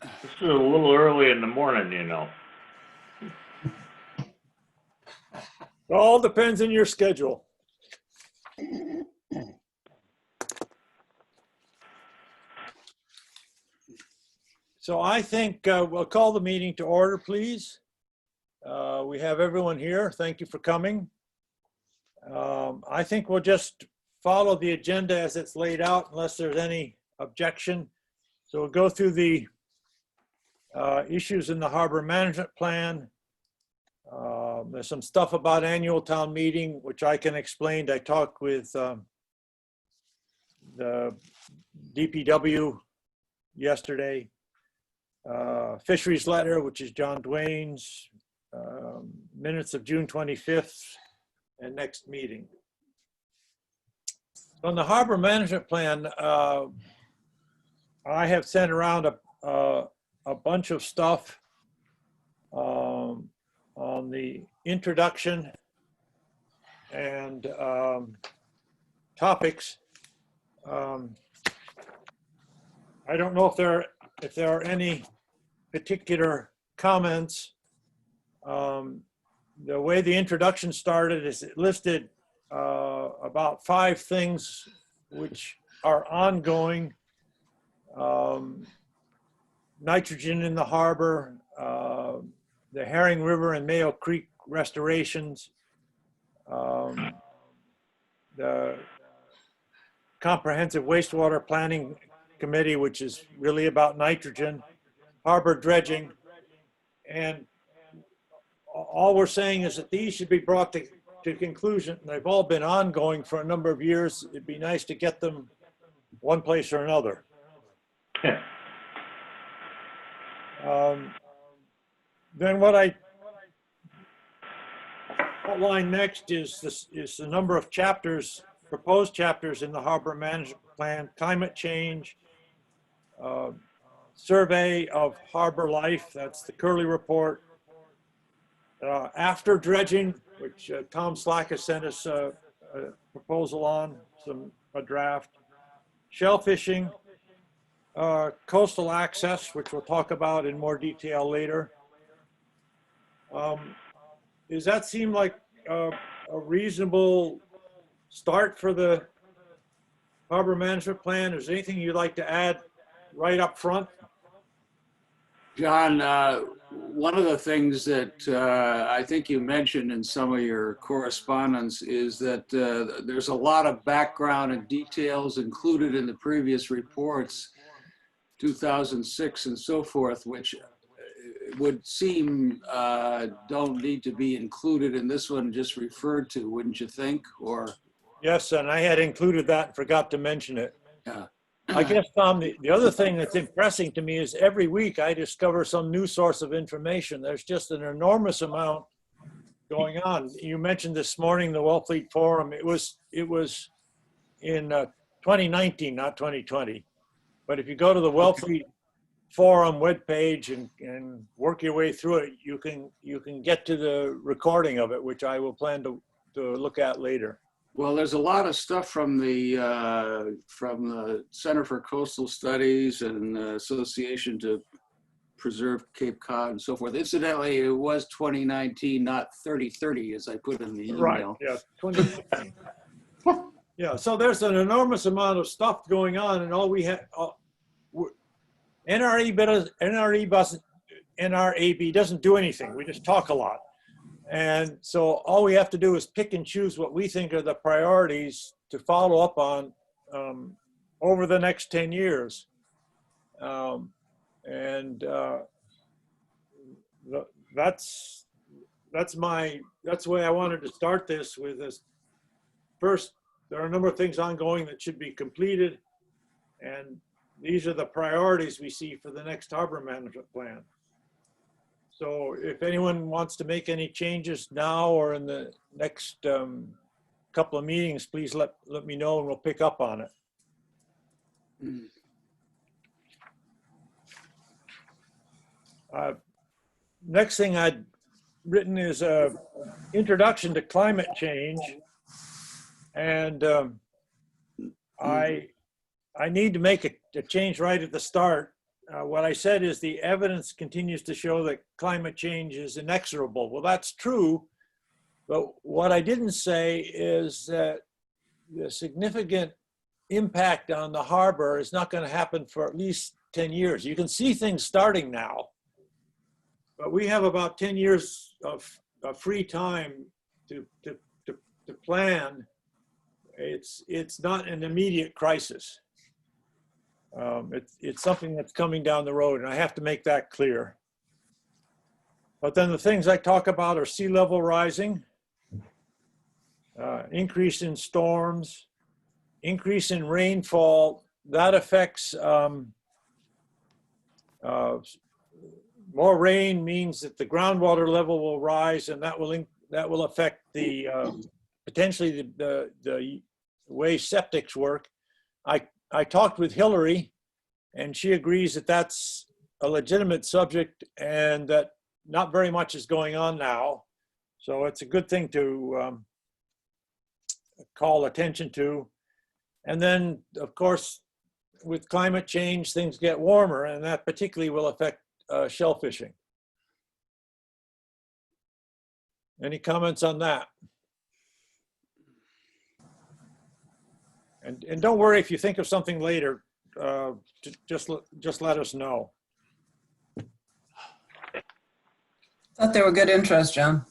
This is a little early in the morning, you know. It all depends on your schedule. So I think we'll call the meeting to order, please. We have everyone here. Thank you for coming. I think we'll just follow the agenda as it's laid out unless there's any objection. So we'll go through the issues in the harbor management plan. There's some stuff about annual town meeting, which I can explain. I talked with the DPW yesterday. Fisheries letter, which is John Dwayne's, minutes of June 25th, and next meeting. On the harbor management plan, I have sent around a bunch of stuff on the introduction and topics. I don't know if there are any particular comments. The way the introduction started is it listed about 5 things which are ongoing. Nitrogen in the harbor, the Herring River and Mayo Creek restorations, the Comprehensive Wastewater Planning Committee, which is really about nitrogen, harbor dredging, and all we're saying is that these should be brought to conclusion. They've all been ongoing for a number of years. It'd be nice to get them one place or another. Then what I outline next is the number of chapters, proposed chapters in the harbor management plan: climate change, survey of harbor life, that's the Curley report, after dredging, which Tom Slack has sent us a proposal on, a draft, shellfishing, coastal access, which we'll talk about in more detail later. Does that seem like a reasonable start for the harbor management plan? Is there anything you'd like to add right up front? John, one of the things that I think you mentioned in some of your correspondence is that there's a lot of background and details included in the previous reports, 2006 and so forth, which would seem don't need to be included in this one, just referred to, wouldn't you think? Or Yes, and I had included that and forgot to mention it. yeah. I guess, Tom, the other thing that's impressing to me is every week I discover some new source of information. There's just an enormous amount going on. You mentioned this morning the Wellfleet Forum. It was in 2019, not 2020. But if you go to the Wellfleet Forum webpage and work your way through it, you can get to the recording of it, which I will plan to look at later. Well, there's a lot of stuff from the Center for Coastal Studies and Association to Preserve Cape Cod and so forth. Incidentally, it was 2019, not 3030, as I put in the email. Right. Yeah. 2019. Yeah. So there's an enormous amount of stuff going on, and all we have, NRAB doesn't do anything. We just talk a lot. And so all we have to do is pick and choose what we think are the priorities to follow up on over the next 10 years. That's the way I wanted to start this with this. First, there are a number of things ongoing that should be completed. And these are the priorities we see for the next harbor management plan. So if anyone wants to make any changes now or in the next couple of meetings, please let me know and we'll pick up on it. Next thing I'd written is an introduction to climate change. And I need to make a change right at the start. what I said is the evidence continues to show that climate change is inexorable. Well, that's true, but what I didn't say is that the significant impact on the harbor is not going to happen for at least 10 years. You can see things starting now, but we have about 10 years of free time to plan. It's not an immediate crisis. It's something that's coming down the road, and I have to make that clear. But then the things I talk about are sea level rising, increase in storms, increase in rainfall. That affects, more rain means that the groundwater level will rise, and that will affect the potentially the way septics work. I talked with Hillary, and she agrees that that's a legitimate subject and that not very much is going on now. So it's a good thing to call attention to. And then, of course, with climate change, things get warmer, and that particularly will affect shellfishing. Any comments on that? And don't worry if you think of something later, just let us know. Thought they were good intros, John.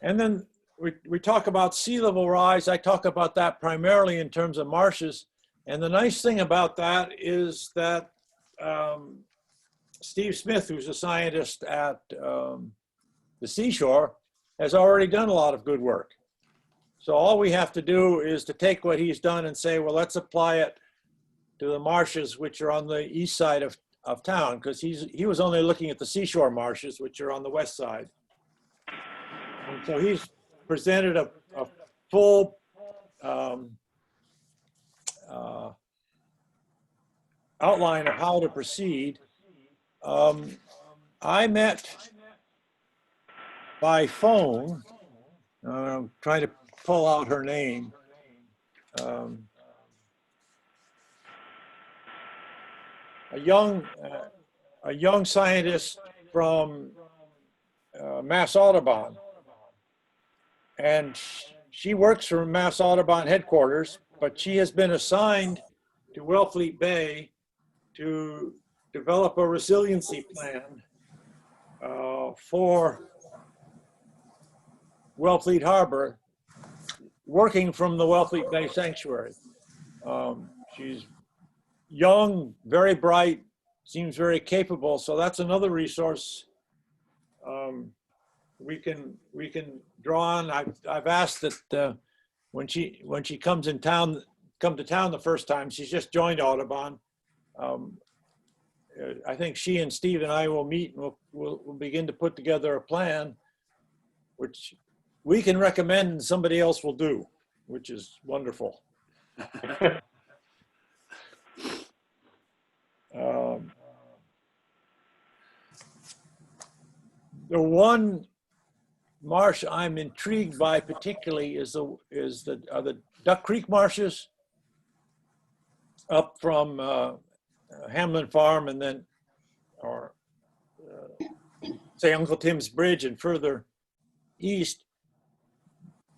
And then we talk about sea level rise. I talk about that primarily in terms of marshes. And the nice thing about that is that Steve Smith, who's a scientist at the seashore, has already done a lot of good work. So all we have to do is to take what he's done and say, well, let's apply it to the marshes, which are on the east side of town, because he was only looking at the seashore marshes, which are on the west side. And so he's presented a full outline of how to proceed. I met by phone, I'm trying to pull out her name. A young scientist from Mass Audubon, and she works for Mass Audubon headquarters, but she has been assigned to Wellfleet Bay to develop a resiliency plan for Wellfleet Harbor, working from the Wellfleet Bay Sanctuary. She's young, very bright, seems very capable. So that's another resource we can draw on. I've asked that when she come to town the first time, she's just joined Audubon. I think she and Steve and I will meet and we'll begin to put together a plan, which we can recommend and somebody else will do, which is wonderful. The one marsh I'm intrigued by particularly is the Duck Creek marshes up from Hamlin Farm, and then, or say Uncle Tim's Bridge and further east,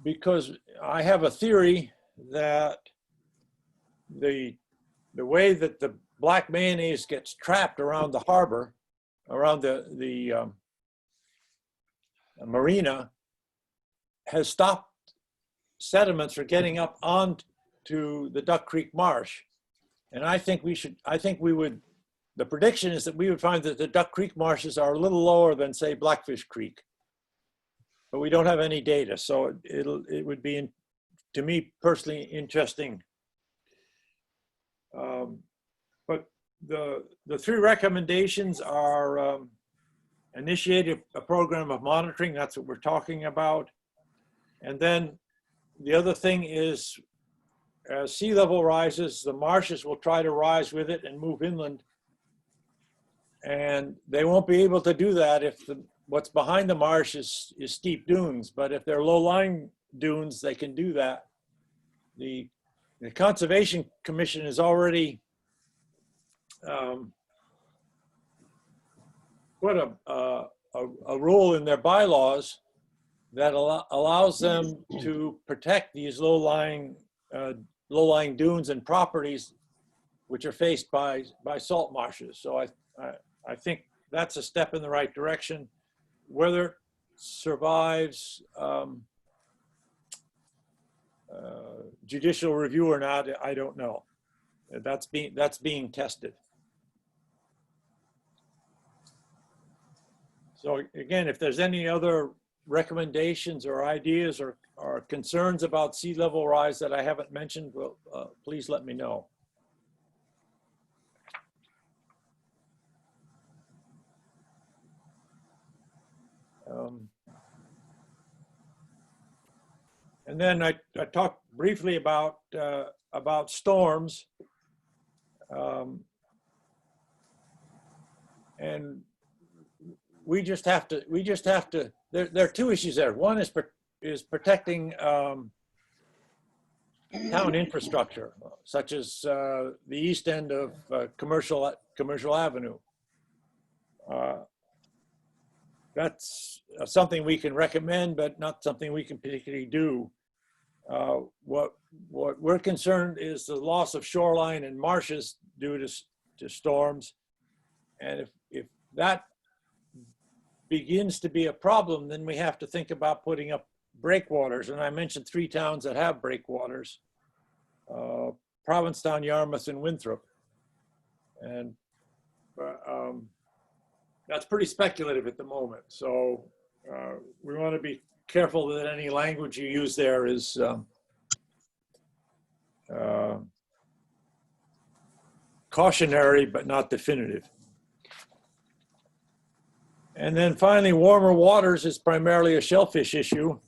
because I have a theory that the way that the black mayonnaise gets trapped around the harbor, around the marina, has stopped sediments from getting up onto the Duck Creek marsh. And I think the prediction is that we would find that the Duck Creek marshes are a little lower than, say, Blackfish Creek. But we don't have any data, so it would be, to me personally, interesting. But the three recommendations are initiate a program of monitoring. That's what we're talking about. And then the other thing is, as sea level rises, the marshes will try to rise with it and move inland. And they won't be able to do that if what's behind the marsh is steep dunes. But if they're low-lying dunes, they can do that. The Conservation Commission has already put a rule in their bylaws that allows them to protect these low-lying dunes and properties which are faced by salt marshes. So I think that's a step in the right direction. Whether it survives judicial review or not, I don't know. That's being tested. So again, if there's any other recommendations or ideas or concerns about sea level rise that I haven't mentioned, well, please let me know. And then I talked briefly about storms, and we just have to. There are two issues there. One is protecting town infrastructure, such as the east end of Commercial Avenue. That's something we can recommend, but not something we can particularly do. What we're concerned is the loss of shoreline and marshes due to storms, and if that begins to be a problem, then we have to think about putting up breakwaters. And I mentioned 3 towns that have breakwaters: Provincetown, Yarmouth, and Winthrop. And that's pretty speculative at the moment. So we want to be careful that any language you use there is cautionary, but not definitive. And then finally, warmer waters is primarily a shellfish issue.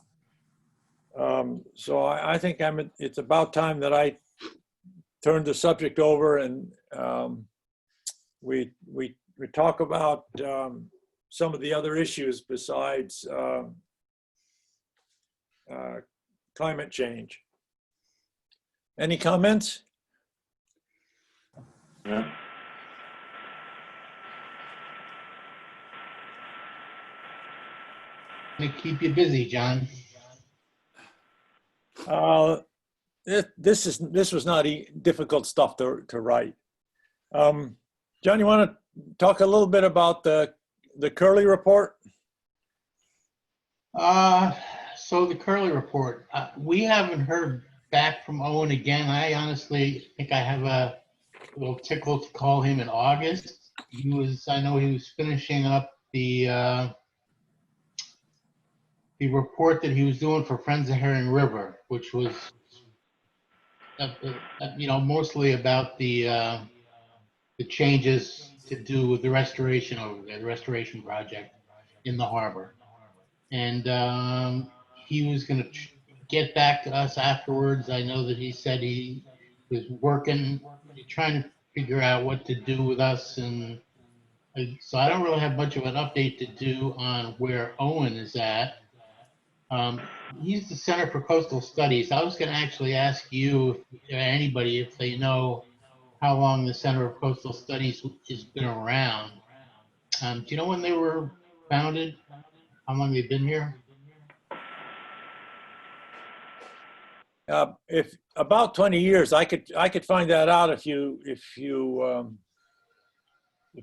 So I think it's about time that I turn the subject over and we talk about some of the other issues besides climate change. Any comments? Yeah. To keep you busy, John. This was not difficult stuff to write. John, you want to talk a little bit about the Curley report? So the Curley report, we haven't heard back from Owen again. I honestly think I have a little tickle to call him in August. I know he was finishing up the report that he was doing for Friends of Herring River, which was, mostly about the changes to do with the restoration over there, the restoration project in the harbor. And he was going to get back to us afterwards. I know that he said he was trying to figure out what to do with us. And so I don't really have much of an update to do on where Owen is at. He's the Center for Coastal Studies. I was going to actually ask you, or anybody, if they know how long the Center of Coastal Studies has been around. Do you know when they were founded? How long they've been here? If about 20 years, I could find that out if you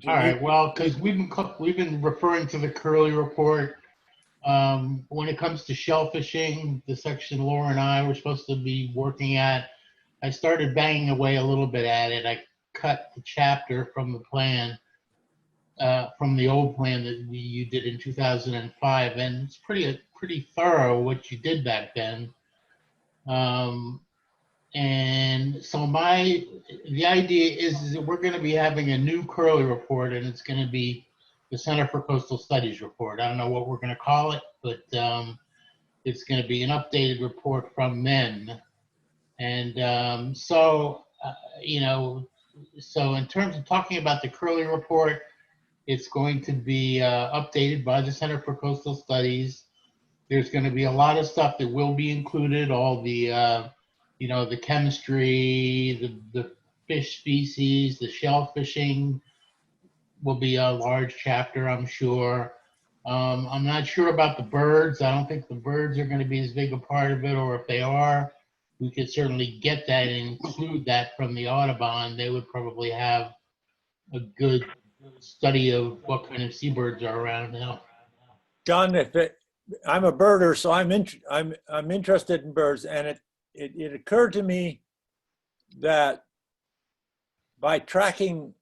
All right. Well, because we've been referring to the Curley report. When it comes to shellfishing, the section Laura and I were supposed to be working at, I started banging away a little bit at it. I cut the chapter from the plan, from the old plan that you did in 2005, and it's pretty thorough what you did back then. And so the idea is that we're going to be having a new Curley report, and it's going to be the Center for Coastal Studies report. I don't know what we're going to call it, but it's going to be an updated report from them. And so in terms of talking about the Curley report, it's going to be updated by the Center for Coastal Studies. There's going to be a lot of stuff that will be included, all the the chemistry, the fish species. The shellfishing will be a large chapter, I'm sure. I'm not sure about the birds. I don't think the birds are going to be as big a part of it, or if they are, we could certainly get that and include that from the Audubon. They would probably have a good study of what kind of seabirds are around now. John, I'm a birder, so I'm interested in birds, and it occurred to me that by tracking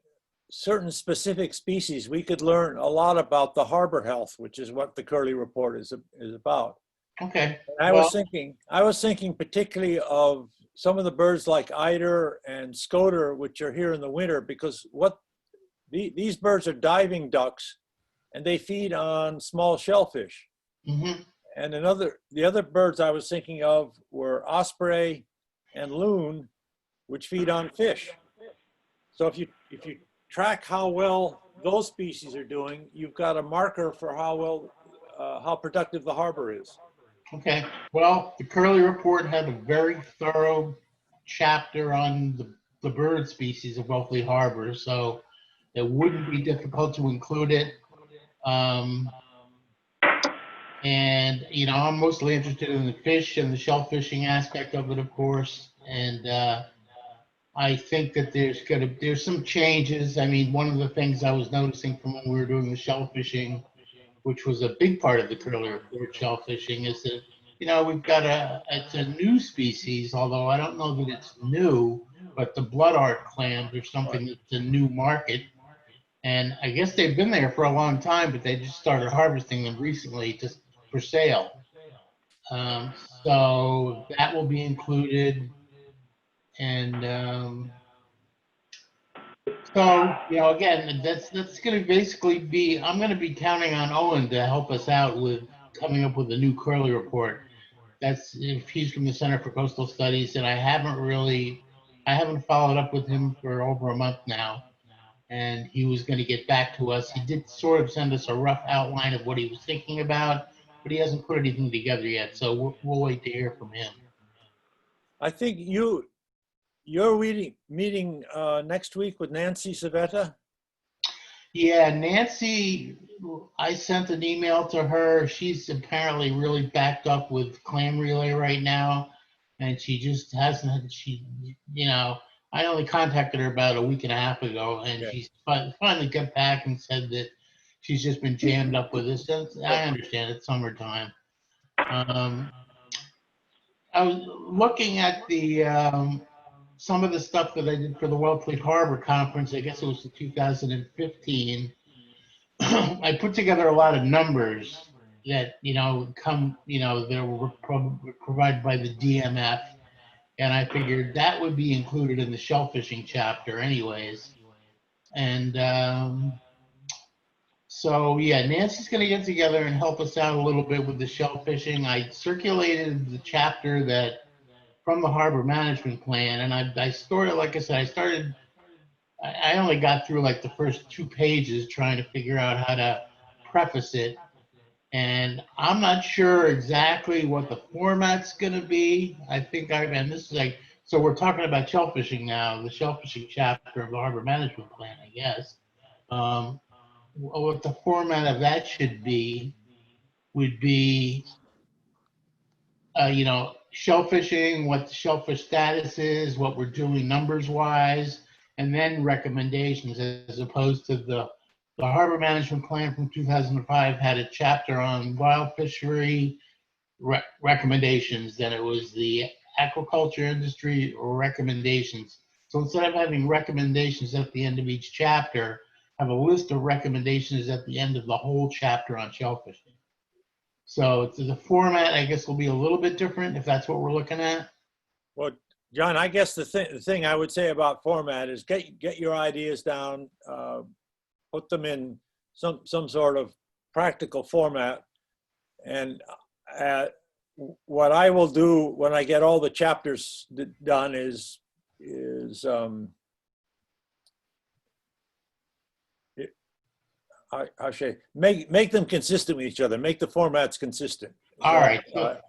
certain specific species, we could learn a lot about the harbor health, which is what the Curley report is about. Okay. And I was thinking particularly of some of the birds like eider and scoter, which are here in the winter, because these birds are diving ducks, and they feed on small shellfish. Mm-hmm. And the other birds I was thinking of were osprey and loon, which feed on fish. So if you track how well those species are doing, you've got a marker for how productive the harbor is. Okay. Well, the Curley report had a very thorough chapter on the bird species of Oakley Harbor, so it wouldn't be difficult to include it. And, you know, I'm mostly interested in the fish and the shellfishing aspect of it, of course. And I think that there's some changes. I mean, one of the things I was noticing from when we were doing the shellfishing, which was a big part of the Curley report, shellfishing, is that, you know, we've got it's a new species, although I don't know that it's new, but the blood art clams are something that's a new market. And I guess they've been there for a long time, but they just started harvesting them recently just for sale. So that will be included. And so, you know, again, that's going to basically be, I'm going to be counting on Owen to help us out with coming up with a new Curley report. That's if he's from the Center for Coastal Studies, and I haven't followed up with him for over a month now. And he was going to get back to us. He did sort of send us a rough outline of what he was thinking about, but he hasn't put anything together yet. So we'll wait to hear from him. I think you're meeting next week with Nancy Savetta. Yeah, Nancy, I sent an email to her. She's apparently really backed up with Clam Relay right now, and she just hasn't. You know, I only contacted her about a week and a half ago, and Yeah. she's finally got back and said that she's just been jammed up with this. I understand it's summertime. I was looking at some of the stuff that I did for the Wellfleet Harbor Conference. I guess it was the 2015. I put together a lot of numbers that, you know, that were provided by the DMF. And I figured that would be included in the shellfishing chapter anyways. And so, yeah, Nancy's going to get together and help us out a little bit with the shellfishing. I circulated the chapter from the harbor management plan, and I started, like I said, I only got through like the first 2 pages trying to figure out how to preface it. And I'm not sure exactly what the format's going to be. And this is like, so we're talking about shellfishing now, the shellfishing chapter of the harbor management plan, I guess. What the format of that should be would be, you know, shellfishing, what the shellfish status is, what we're doing numbers wise, and then recommendations, as opposed to the harbor management plan from 2005 had a chapter on wild fishery recommendations. Then it was the aquaculture industry recommendations. So instead of having recommendations at the end of each chapter, have a list of recommendations at the end of the whole chapter on shellfishing. So the format, I guess, will be a little bit different if that's what we're looking at. Well, John, I guess the thing I would say about format is get your ideas down, put them in some sort of practical format. And what I will do when I get all the chapters done is how should I make them consistent with each other, make the formats consistent. All right. So,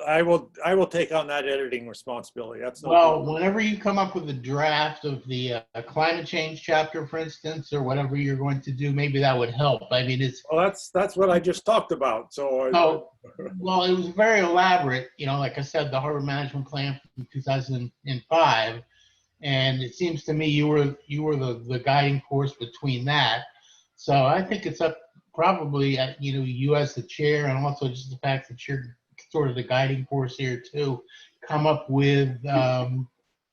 I will take on that editing responsibility. That's no well, problem. whenever you come up with a draft of the climate change chapter, for instance, or whatever you're going to do, maybe that would help. I mean, it's Well, that's what I just talked about. So, oh, well, it was very elaborate. You know, like I said, the harbor management plan from 2005, and it seems to me you were the guiding force between that. So I think it's up probably at, you know, you as the chair, and also just the fact that you're sort of the guiding force here too, come up with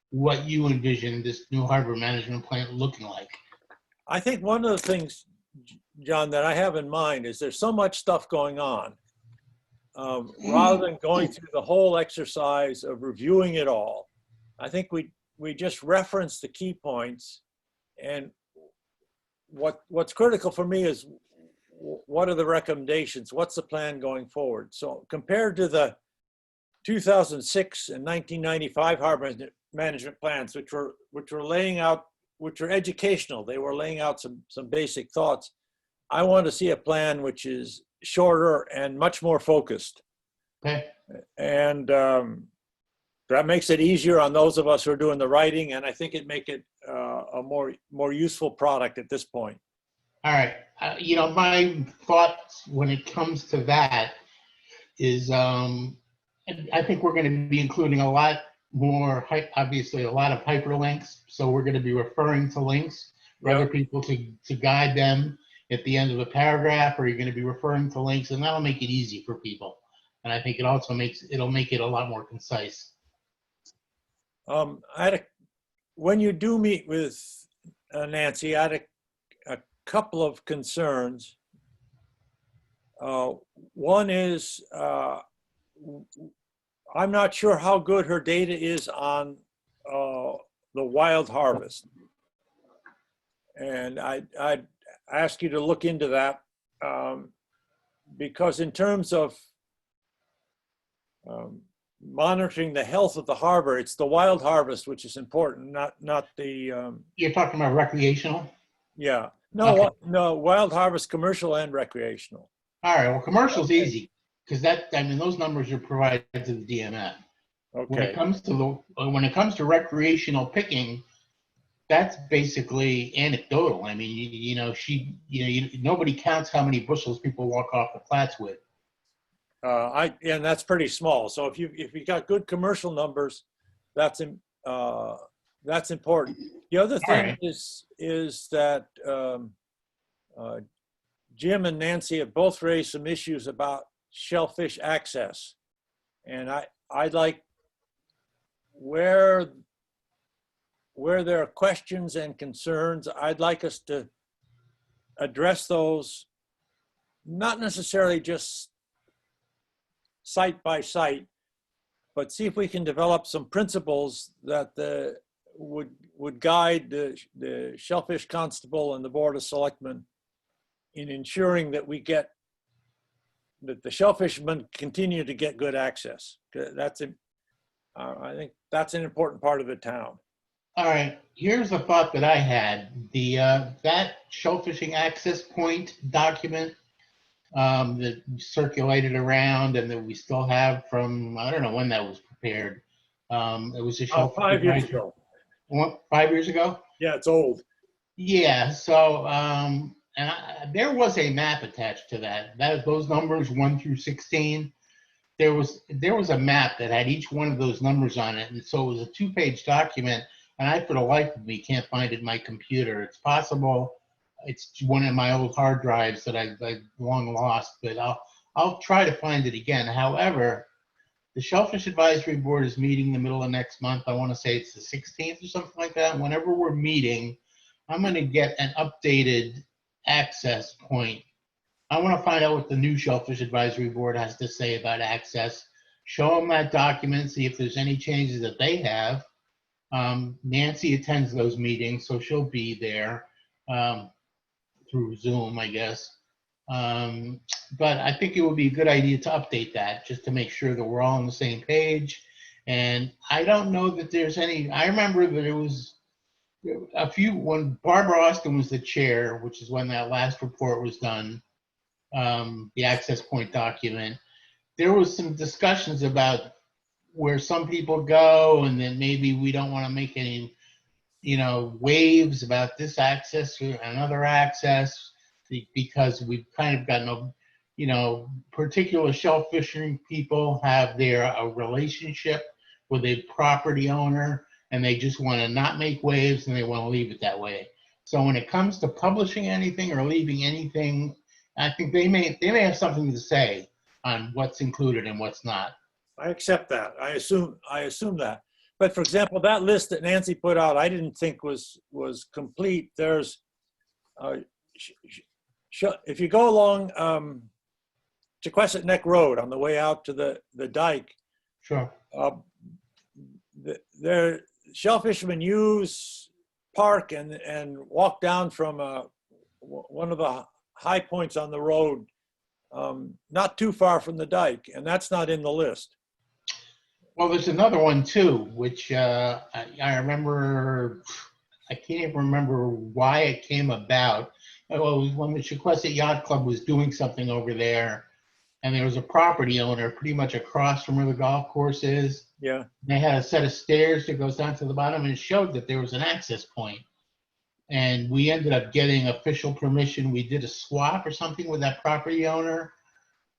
what you envision this new harbor management plan looking like. I think one of the things, John, that I have in mind is there's so much stuff going on. Rather than going through the whole exercise of reviewing it all, I think we just reference the key points. And what's critical for me is what are the recommendations? What's the plan going forward? So compared to the 2006 and 1995 harbor management plans, which were laying out, which were educational, they were laying out some basic thoughts. I want to see a plan which is shorter and much more focused. Okay. And that makes it easier on those of us who are doing the writing, and I think it make it a more useful product at this point. All right. You know, my thoughts when it comes to that is I think we're going to be including a lot more, obviously a lot of hyperlinks. So we're going to be referring to links for other people to guide them at the end of a paragraph, or you're going to be referring to links, and that'll make it easy for people. And I think it also it'll make it a lot more concise. When you do meet with Nancy, I had a couple of concerns. One is I'm not sure how good her data is on the wild harvest. And I'd ask you to look into that because in terms of monitoring the health of the harbor, it's the wild harvest which is important, not the. You're talking about recreational? Yeah. No, Okay. no, wild harvest, commercial and recreational. All right. Well, commercial's easy because I mean, those numbers are provided to the DMF. Okay. When it comes to recreational picking, that's basically anecdotal. I mean, nobody counts how many bushels people walk off the flats with. And that's pretty small. So if you got good commercial numbers, that's important. The other thing is that Jim and Nancy have both raised some issues about shellfish access, and I'd like where there are questions and concerns, I'd like us to address those, not necessarily just site by site, but see if we can develop some principles that would guide the Shellfish Constable and the Board of Selectmen in ensuring that that the shellfishermen continue to get good access. I think that's an important part of the town. All right. Here's a thought that I had. That shellfishing access point document that circulated around and that we still have from, I don't know when that was prepared. It was a shellfish 5 years ago. 5 years ago? Yeah, it's old. Yeah. So, there was a map attached to that. Those numbers 1 through 16. There was a map that had each one of those numbers on it, and so it was a 2-page document. And I, for the life of me, can't find it in my computer. It's possible it's one of my old hard drives that I've long lost, but I'll try to find it again. However, the Shellfish Advisory Board is meeting the middle of next month. I want to say it's the 16th or something like that. Whenever we're meeting, I'm going to get an updated access point. I want to find out what the new Shellfish Advisory Board has to say about access, show them that document, see if there's any changes that they have. Nancy attends those meetings, so she'll be there through Zoom, I guess. But I think it would be a good idea to update that just to make sure that we're all on the same page. And I don't know that there's any, I remember that it was when Barbara Austin was the chair, which is when that last report was done, the access point document, there was some discussions about where some people go, and then maybe we don't want to make any, waves about this access or another access, because we've kind of gotten particular shell fishing people have a relationship with a property owner, and they just want to not make waves, and they want to leave it that way. So when it comes to publishing anything or leaving anything, I think they may have something to say on what's included and what's not. I accept that. I assume that. But for example, that list that Nancy put out, I didn't think was complete. There's, if you go along Chequesset Neck Road on the way out to the dike, Sure. there shell fishermen park and walk down from one of the high points on the road, not too far from the dike, and that's not in the list. Well, there's another one too, which I remember. I can't even remember why it came about. Well, it was when the Chequesset Yacht Club was doing something over there, and there was a property owner pretty much across from where the golf course is. Yeah. They had a set of stairs that goes down to the bottom, and it showed that there was an access point. And we ended up getting official permission. We did a swap or something with that property owner.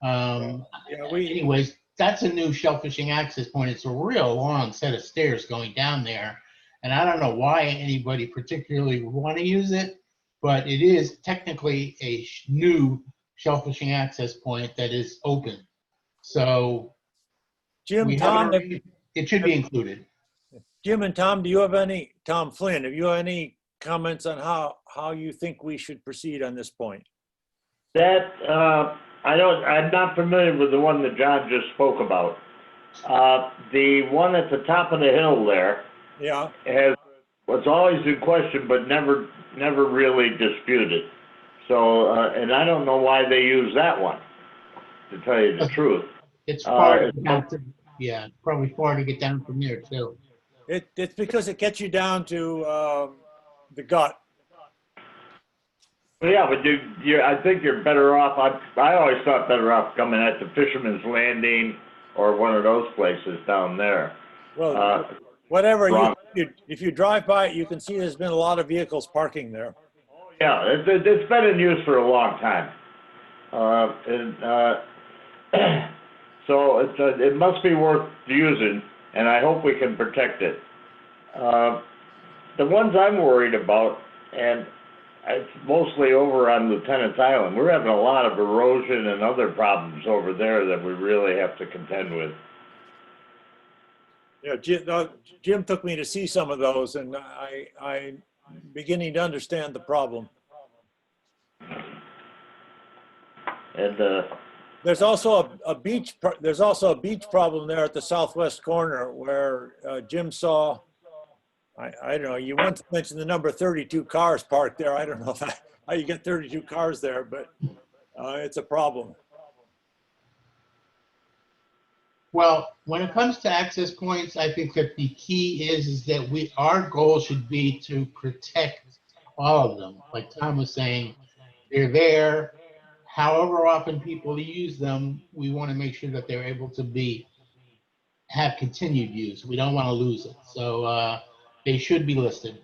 Anyways, that's a new shellfishing access point. It's a real long set of stairs going down there. And I don't know why anybody particularly would want to use it, but it is technically a new shellfishing access point that is open. So Jim, Tom, it should be included. Jim and Tom, Tom Flynn, have you any comments on how you think we should proceed on this point? That, I'm not familiar with the one that John just spoke about. The one at the top of the hill there. Yeah. Was always in question, but never really disputed. So, and I don't know why they use that one, to tell you the truth. It's far probably far to get down from there too. It's because it gets you down to the gut. Well, yeah, but I think you're better off. I always thought better off coming at the Fisherman's Landing or one of those places down there. Well, if you drive by it, you can see there's been a lot of vehicles parking there. Yeah, it's been in use for a long time. So it must be worth using, and I hope we can protect it. The ones I'm worried about, and it's mostly over on Lieutenant's Island. We're having a lot of erosion and other problems over there that we really have to contend with. Yeah, Jim took me to see some of those, and I'm beginning to understand the problem. And there's also a beach problem there at the southwest corner where Jim saw. I don't know. You once mentioned the number 32 cars parked there. I don't know how you get 32 cars there, but it's a problem. Well, when it comes to access points, I think that the key is that our goal should be to protect all of them. Like Tom was saying, they're there. However often people use them, we want to make sure that they're able to have continued use. We don't want to lose it. So they should be listed.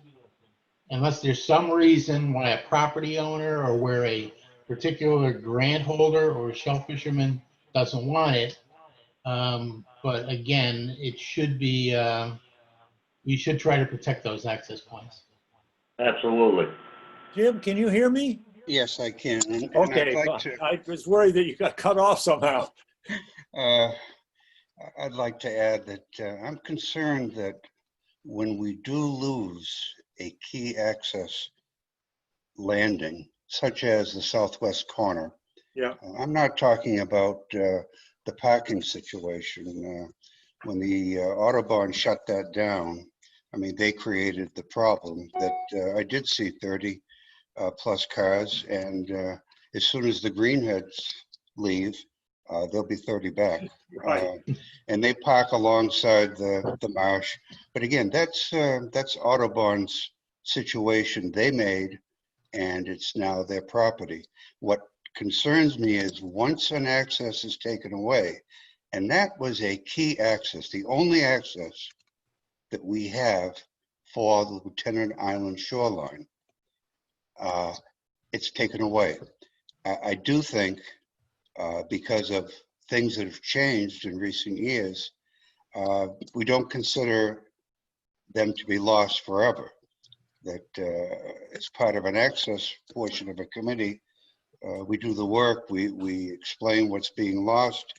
Unless there's some reason why a property owner or where a particular grant holder or a shell fisherman doesn't want it. But again, it should be, we should try to protect those access points. absolutely. Jim, can you hear me? Yes, I can. And Okay, I was worried that you got cut off somehow. I'd like to add that I'm concerned that when we do lose a key access landing, such as the southwest corner, Yeah. I'm not talking about the parking situation. When the Autobahn shut that down, I mean, they created the problem that I did see 30 plus cars, and as soon as the greenheads leave, there'll be 30 back. Right. And they park alongside the marsh. But again, that's Autobahn's situation they made, and it's now their property. What concerns me is once an access is taken away, And that was a key access, the only access that we have for the Lieutenant Island shoreline. It's taken away. I do think because of things that have changed in recent years, we don't consider them to be lost forever. That as part of an access portion of a committee, we do the work, we explain what's being lost,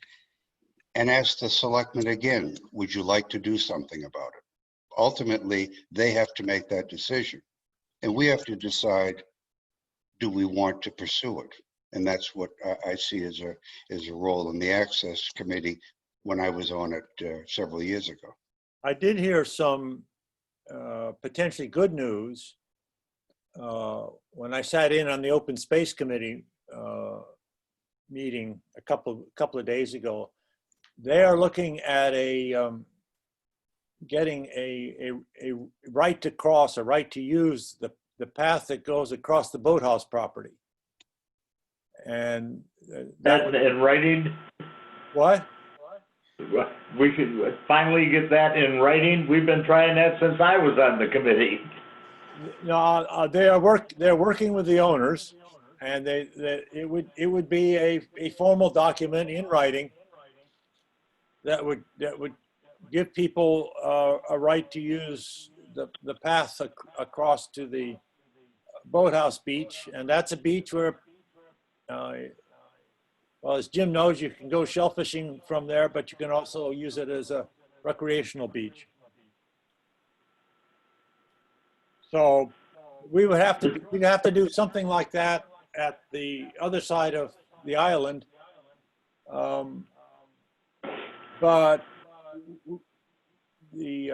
and ask the selectmen again, would you like to do something about it? Ultimately, they have to make that decision. And we have to decide, do we want to pursue it? And that's what I see as a role in the access committee when I was on it several years ago. I did hear some potentially good news when I sat in on the open space committee meeting a couple of days ago. They are looking at getting a right to cross, a right to use the path that goes across the boathouse property. And That's in writing? what? We should finally get that in writing. We've been trying that since I was on the committee. No, they're working with the owners, and it would be a formal document in writing that would give people a right to use the path across to the boathouse beach, and that's a beach where, well, as Jim knows, you can go shellfishing from there, but you can also use it as a recreational beach. So we'd have to do something like that at the other side of the island. But we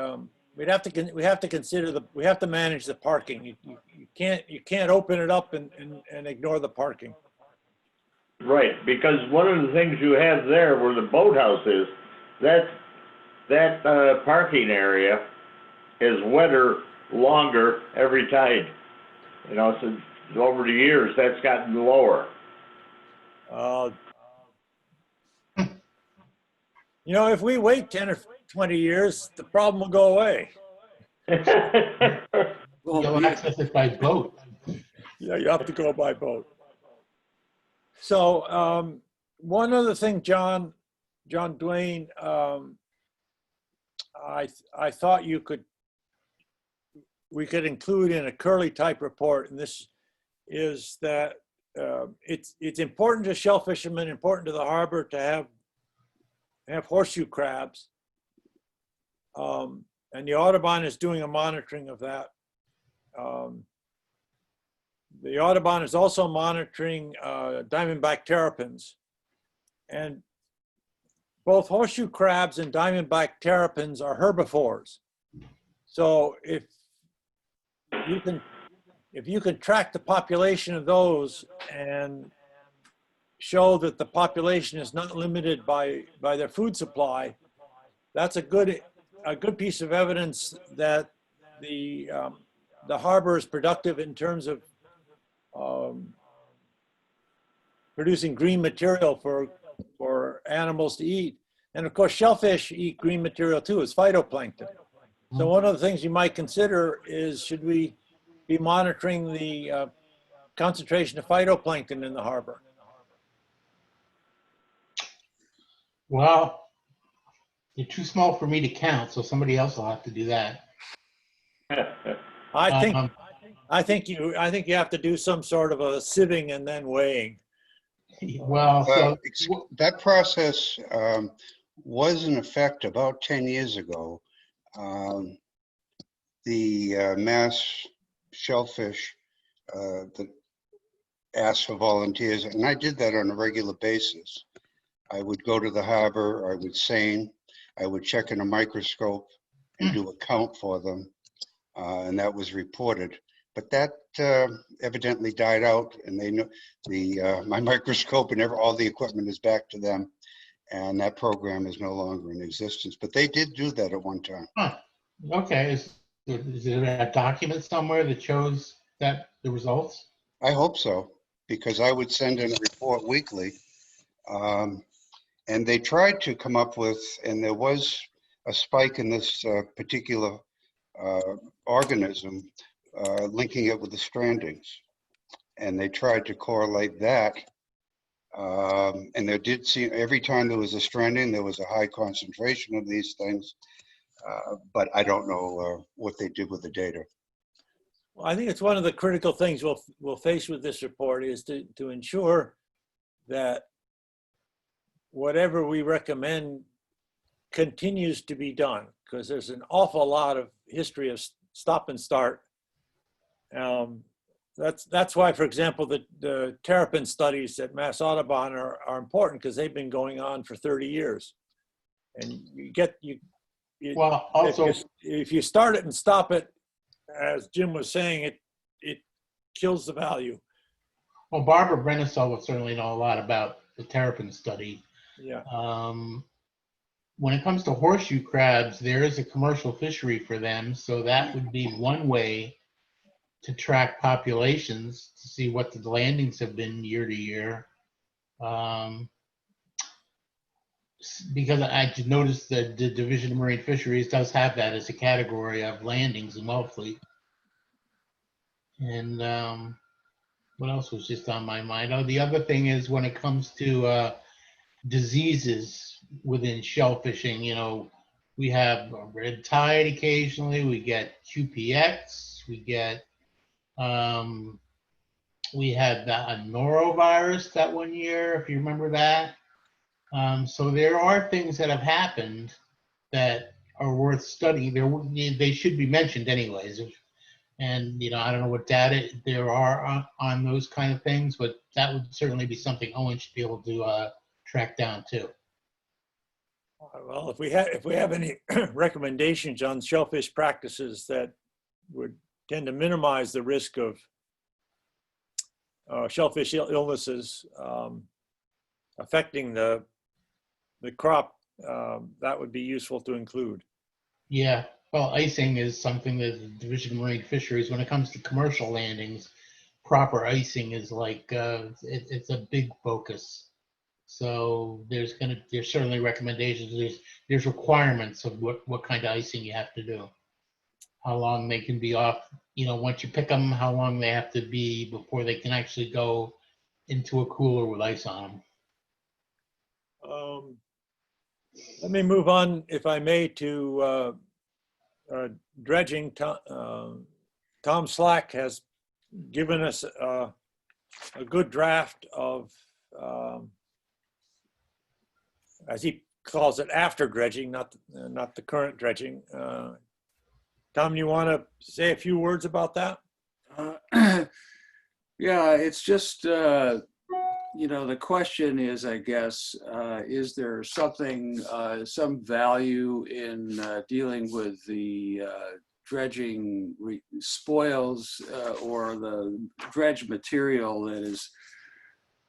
have to consider we have to manage the parking. You can't open it up and ignore the parking. Right, because one of the things you have there where the boathouse is, that parking area is wetter longer every tide. You know, since over the years, that's gotten lower. You know, if we wait 10 or 20 years, the problem will go away. You'll access it by boat. Yeah, you have to go by boat. So one other thing, John Dwayne, I thought we could include in a Curly type report, and this is that it's important to shell fishermen, important to the harbor to have horseshoe crabs, and the Audubon is doing a monitoring of that. The Audubon is also monitoring diamondback terrapins, and both horseshoe crabs and diamondback terrapins are herbivores. So if you can track the population of those and show that the population is not limited by their food supply, that's a good piece of evidence that the harbor is productive in terms of producing green material for animals to eat. And of course, shellfish eat green material too, it's phytoplankton. So one of the things you might consider is, should we be monitoring the concentration of phytoplankton in the harbor? Well, you're too small for me to count, so somebody else will have to do that. I think you have to do some sort of a sieving and then weighing. Well, so that process was in effect about 10 years ago. The Mass Shellfish that asked for volunteers, and I did that on a regular basis. I would go to the harbor, I would seine, I would check in a microscope and do a count for them, and that was reported. But that evidently died out, and they know my microscope and all the equipment is back to them, and that program is no longer in existence. But they did do that at one time. huh. Okay, is there a document somewhere that shows that the results? I hope so, because I would send in a report weekly. And they tried to come up with, and there was a spike in this particular organism, linking it with the strandings. And they tried to correlate that. And there did seem, every time there was a stranding, there was a high concentration of these things. But I don't know what they did with the data. Well, I think it's one of the critical things we'll face with this report is to ensure that whatever we recommend continues to be done, because there's an awful lot of history of stop and start. That's why, for example, the terrapin studies at Mass Audubon are important, because they've been going on for 30 years. And Well, also, if you start it and stop it, as Jim was saying, it kills the value. well, Barbara Brennesol would certainly know a lot about the terrapin study. Yeah. When it comes to horseshoe crabs, there is a commercial fishery for them, so that would be one way to track populations to see what the landings have been year to year. Because I just noticed that the Division of Marine Fisheries does have that as a category of landings in Wellfleet. And what else was just on my mind? Oh, the other thing is when it comes to diseases within shellfishing, you know, we have red tide occasionally, we get QPX, we had a norovirus that one year, if you remember that. So there are things that have happened that are worth studying. They should be mentioned anyways. And, you know, I don't know what data there are on those kind of things, but that would certainly be something Owen should be able to track down too. Well, if we have any recommendations on shellfish practices that would tend to minimize the risk of shellfish illnesses affecting the crop, that would be useful to include. Yeah, well, icing is something that the Division of Marine Fisheries, when it comes to commercial landings, proper icing is like it's a big focus. So there's certainly recommendations. There's requirements of what kind of icing you have to do. How long they can be off, you know, once you pick them, how long they have to be before they can actually go into a cooler with ice on them. Let me move on, if I may, to dredging. Tom Slack has given us a good draft of, as he calls it, after dredging, not the current dredging. Tom, you want to say a few words about that? Yeah, it's just, you know, the question is, I guess, is there something, some value in dealing with the dredging spoils or the dredge material that is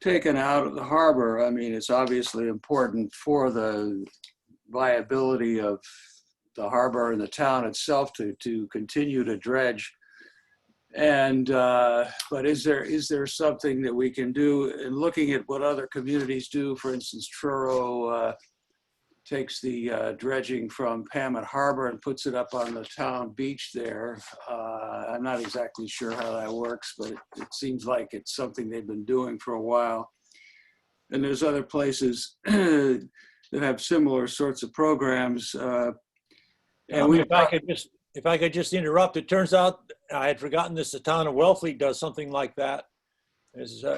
taken out of the harbor? I mean, it's obviously important for the viability of the harbor and the town itself to continue to dredge. And but is there something that we can do in looking at what other communities do? For instance, Truro takes the dredging from Pamet Harbor and puts it up on the town beach there. I'm not exactly sure how that works, but it seems like it's something they've been doing for a while. And there's other places that have similar sorts of programs. And if I could just interrupt, it turns out I had forgotten this. The town of Wellfleet does something like that.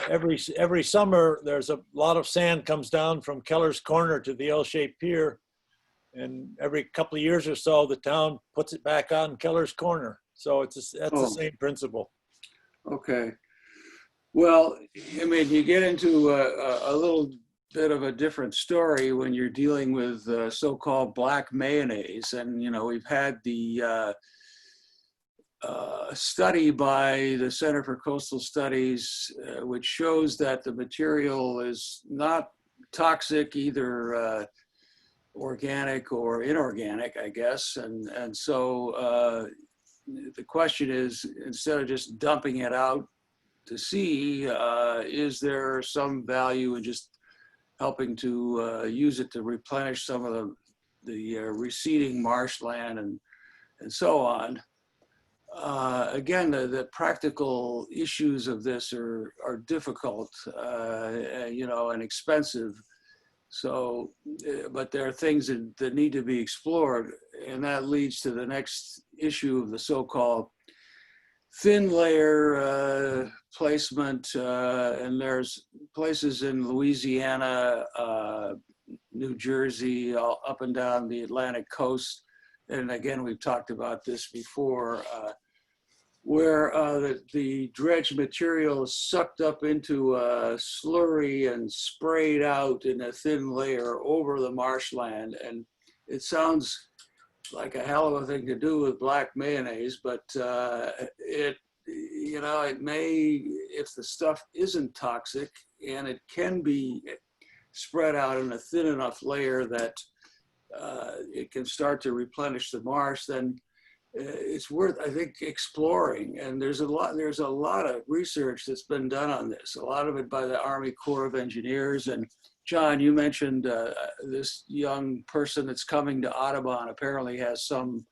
Every summer, there's a lot of sand comes down from Keller's Corner to the L-shaped pier. And every couple of years or so, the town puts it back on Keller's Corner. So that's the same principle. Okay. Well, I mean, you get into a little bit of a different story when you're dealing with so-called black mayonnaise. And, you know, we've had the study by the Center for Coastal Studies, which shows that the material is not toxic, either organic or inorganic, I guess. And so the question is, instead of just dumping it out to sea, is there some value in just helping to use it to replenish some of the receding marshland and so on. Again, the practical issues of this are difficult, you know, and expensive. So, but there are things that need to be explored, and that leads to the next issue of the so-called thin layer placement. And there's places in Louisiana, New Jersey, all up and down the Atlantic coast. And again, we've talked about this before, where the dredge material is sucked up into a slurry and sprayed out in a thin layer over the marshland. And it sounds like a hell of a thing to do with black mayonnaise, but it, you know, it may, if the stuff isn't toxic and it can be spread out in a thin enough layer that it can start to replenish the marsh, then it's worth, I think, exploring. And there's a lot of research that's been done on this, a lot of it by the Army Corps of Engineers. And John, you mentioned this young person that's coming to Audubon apparently has some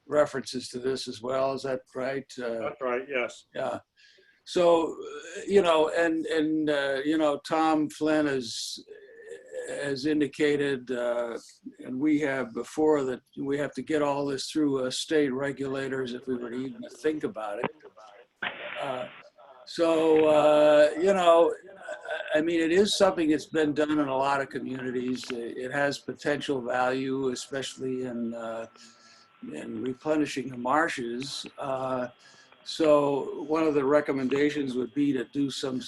references to this as well. Is that right? That's right, yes. Yeah. So, you know, and you know, Tom Flynn has indicated, and we have before, that we have to get all this through state regulators if we were to even think about it. You know, I mean, it is something that's been done in a lot of communities. It has potential value, especially in replenishing the marshes. So one of the recommendations would be to do some,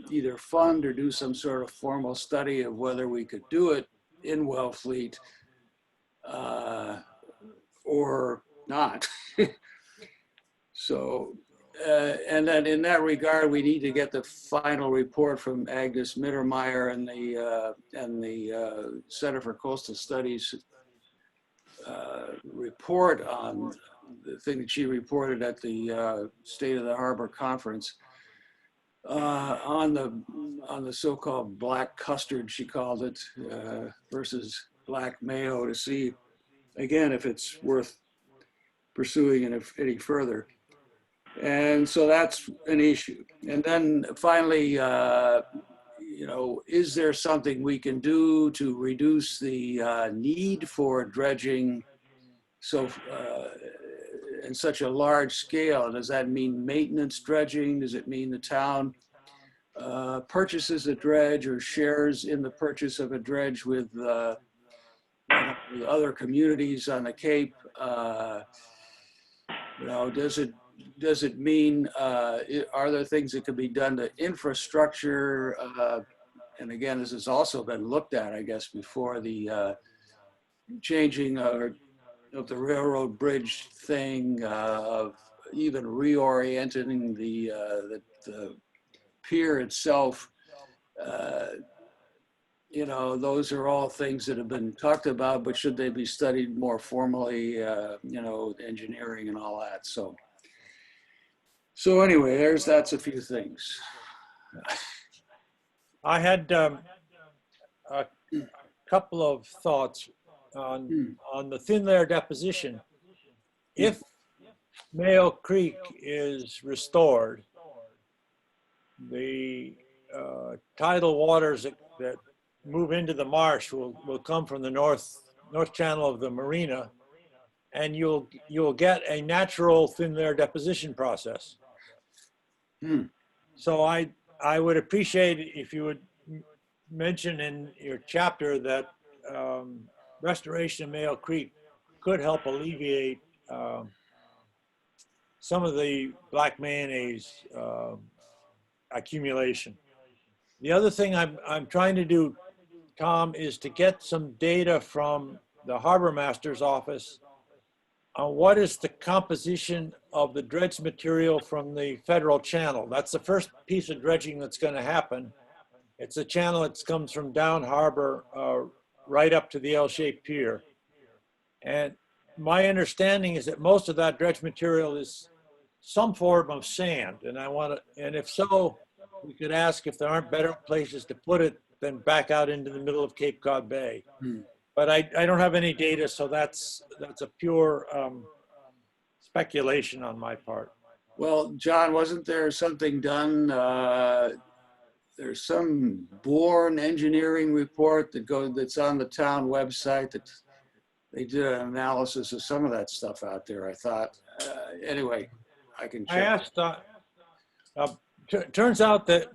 either fund or do some sort of formal study of whether we could do it in Wellfleet or not. So, and then in that regard, we need to get the final report from Agnes Mittermeier and the Center for Coastal Studies report on the thing that she reported at the State of the Harbor Conference on the so-called black custard, she called it, versus black mayo, to see again if it's worth pursuing any further. And so that's an issue. And then finally, you know, is there something we can do to reduce the need for dredging so in such a large scale? Does that mean maintenance dredging? Does it mean the town purchases a dredge or shares in the purchase of a dredge with, you know, with other communities on the Cape? You know, does it mean, are there things that could be done to infrastructure? And again, this has also been looked at, I guess, before, the changing of the railroad bridge thing, of even reorienting the pier itself. You know, those are all things that have been talked about, but should they be studied more formally, you know, engineering and all that. So anyway, that's a few things. I had a couple of thoughts on the thin layer deposition. If Mayo Creek is restored, the tidal waters that move into the marsh will come from the north channel of the marina, and you'll get a natural thin layer deposition process. So I would appreciate it if you would mention in your chapter that restoration of Mayo Creek could help alleviate some of the black mayonnaise accumulation. The other thing I'm trying to do, Tom, is to get some data from the harbor master's office on what is the composition of the dredge material from the federal channel. That's the first piece of dredging that's going to happen. It's a channel that comes from down harbor right up to the L-shaped pier. And my understanding is that most of that dredge material is some form of sand. And and if so, we could ask if there aren't better places to put it than back out into the middle of Cape Cod Bay. Hmm. But I don't have any data, so that's a pure speculation on my part. Well, John, wasn't there something done? There's some Bourne engineering report that's on the town website that they did an analysis of some of that stuff out there. I thought, anyway, I can I check. asked, turns out that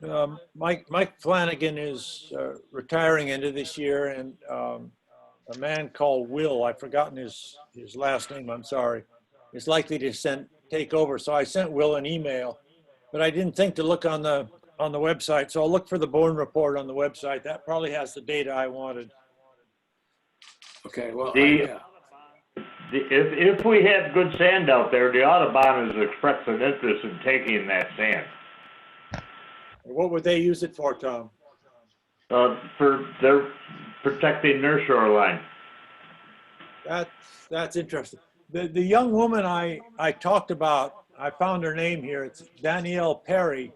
Mike Flanagan is retiring into this year, and a man called Will, I've forgotten his last name, I'm sorry, is likely to take over. So I sent Will an email, but I didn't think to look on the website. So I'll look for the Bourne report on the website. That probably has the data I wanted. Okay, well, The- yeah. If we have good sand out there, the Audubon has expressed an interest in taking that sand. What would they use it for, Tom? They're protecting their shoreline. That's interesting. The young woman I talked about, I found her name here. It's Danielle Perry,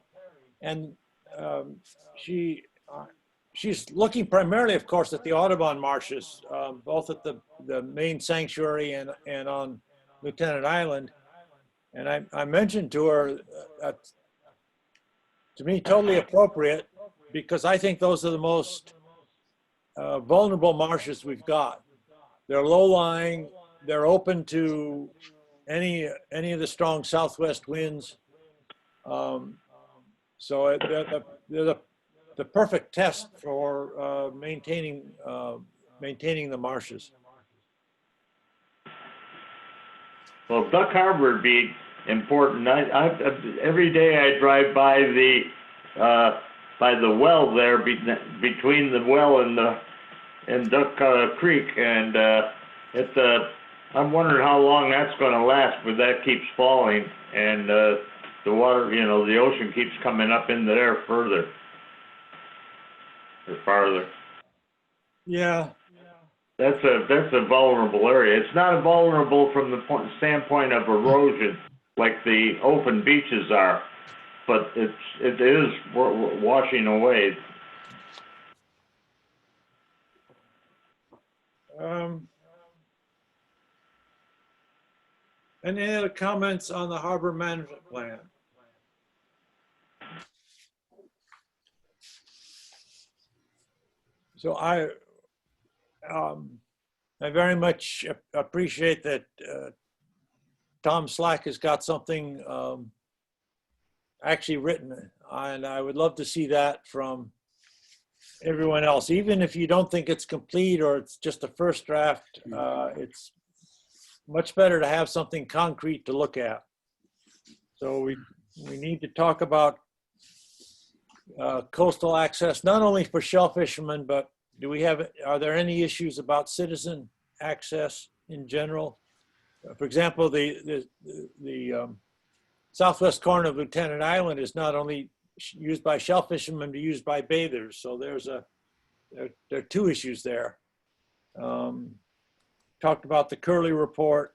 and she's looking primarily, of course, at the Audubon marshes, both at the main sanctuary and on Lieutenant Island. And I mentioned to her, to me, totally appropriate, because I think those are the most vulnerable marshes we've got. They're low-lying. They're open to any of the strong southwest winds. So they're the perfect test for maintaining the marshes. Well, Duck Harbor would be important. Every day I drive by the well there, between the well and Duck Creek, and I'm wondering how long that's going to last, but that keeps falling, and the water, the ocean keeps coming up into there further or farther. Yeah. That's a vulnerable area. It's not vulnerable from the standpoint of erosion like the open beaches are, but it is washing away. Any other comments on the harbor management plan? So I very much appreciate that Tom Slack has got something actually written, and I would love to see that from everyone else. Even if you don't think it's complete or it's just a first draft, it's much better to have something concrete to look at. So we need to talk about coastal access, not only for shell fishermen, but are there any issues about citizen access in general? For example, the southwest corner of Lieutenant Island is not only used by shell fishermen, but used by bathers. So there are two issues there. Talked about the Curley report.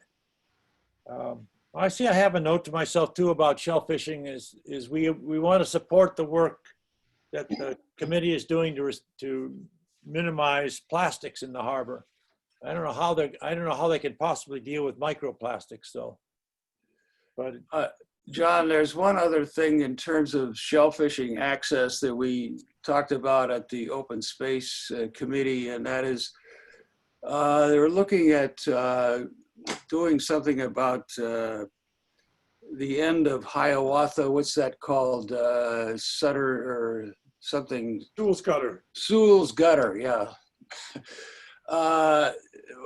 I see I have a note to myself too about shell fishing is we want to support the work that the committee is doing to minimize plastics in the harbor. I don't know how they can possibly deal with microplastics though. But John, there's one other thing in terms of shellfishing access that we talked about at the Open Space Committee, and that is they're looking at doing something about the end of Hiawatha. What's that called? Sutter or something? Sewell's Gutter. Sewell's Gutter, yeah.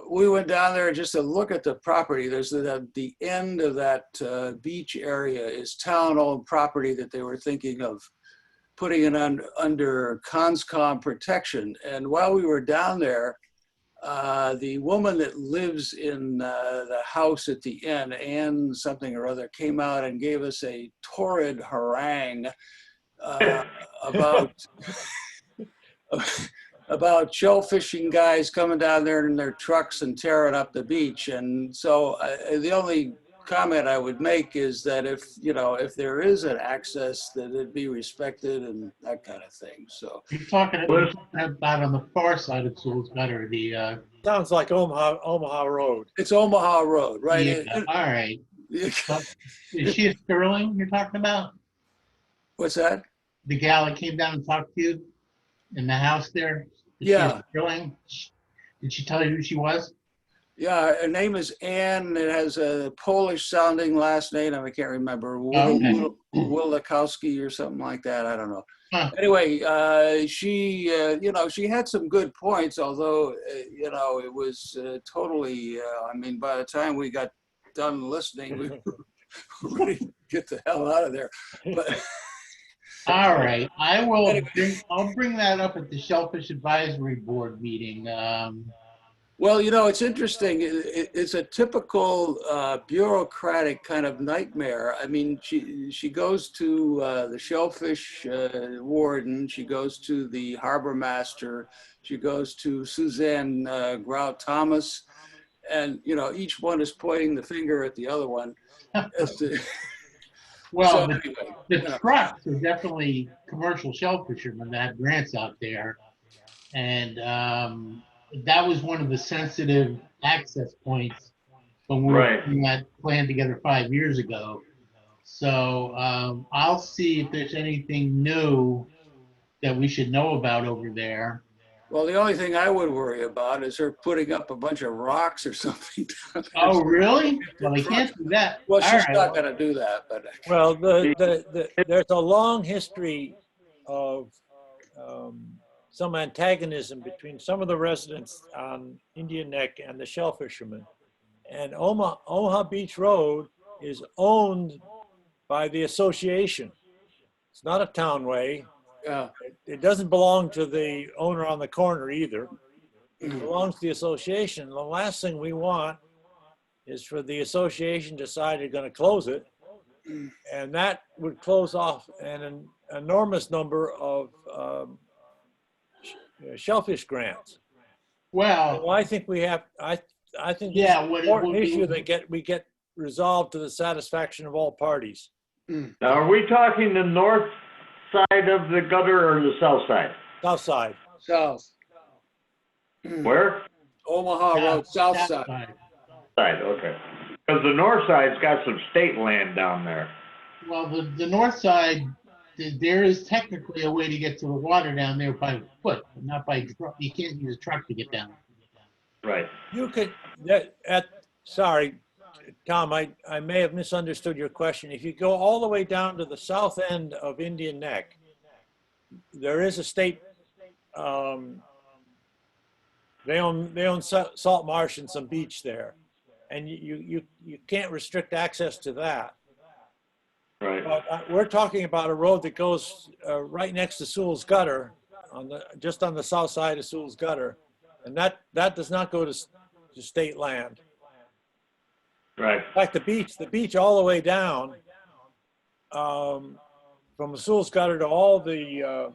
We went down there just to look at the property. There's the end of that beach area is town-owned property that they were thinking of putting it under Conscom protection. And while we were down there, the woman that lives in the house at the end, Ann something or other, came out and gave us a torrid harangue about shell fishing guys coming down there in their trucks and tearing up the beach. And so the only comment I would make is that if there is an access, that it be respected and that kind of thing. So, You're talking about on the far side of Sewell's Gutter, Sounds like Omaha Road. it's Omaha Road, right? yeah, all right. But is she a Sterling you're talking about? What's that? The gal that came down and talked to you in the house there? Is she a Yeah. Sterling? Did she tell you who she was? Yeah, her name is Ann. It has a Polish-sounding last name. I can't remember. Okay. Wilikowski or something like that. I don't know. Huh. Anyway, she had some good points, although, it was totally, by the time we got done listening, we were ready to get the hell out of there. But All right, Anyway. I'll bring that up at the Shellfish Advisory Board meeting. well, it's interesting. It's a typical bureaucratic kind of nightmare. I mean, she goes to the shellfish warden. She goes to the harbor master. She goes to Suzanne Grout Thomas, and each one is pointing the finger at the other one. As to, Well, so the anyway, trucks are definitely commercial shell fishermen that have grants out there. And that was one of the sensitive access points when we were Right. putting that plan together 5 years ago. So I'll see if there's anything new that we should know about over there. well, the only thing I would worry about is her putting up a bunch of rocks or something down there. Oh, really? Well, they can't do that. Well, All she's right, not going to do that, but Well, there's a long history of some antagonism between some of the residents on Indian Neck and the shell fishermen. And Omaha Beach Road is owned by the association. It's not a townway. yeah. It doesn't belong to the owner on the corner either. It belongs to the association. The last thing we want is for the association to decide they're going to close it. And that would close off an enormous number of shellfish grants. well, So I think I think Yeah, it's what an it important would be- issue that we get resolved to the satisfaction of all parties. Now, are we talking the north side of the gutter or the south side? South side. South. Where? Omaha Road, south side. Side, okay. Because the north side's got some state land down there. Well, the north side, there is technically a way to get to the water down there by foot, but not by truck. You can't use a truck to get down. Right. You could, sorry, Tom, I may have misunderstood your question. If you go all the way down to the south end of Indian Neck, there is a state, they own salt marsh and some beach there. And you can't restrict access to that. Right. But we're talking about a road that goes right next to Sewell's Gutter, just on the south side of Sewell's Gutter. And that does not go to state land. Right. In fact, the beach all the way down, from the Sewell's Gutter to all the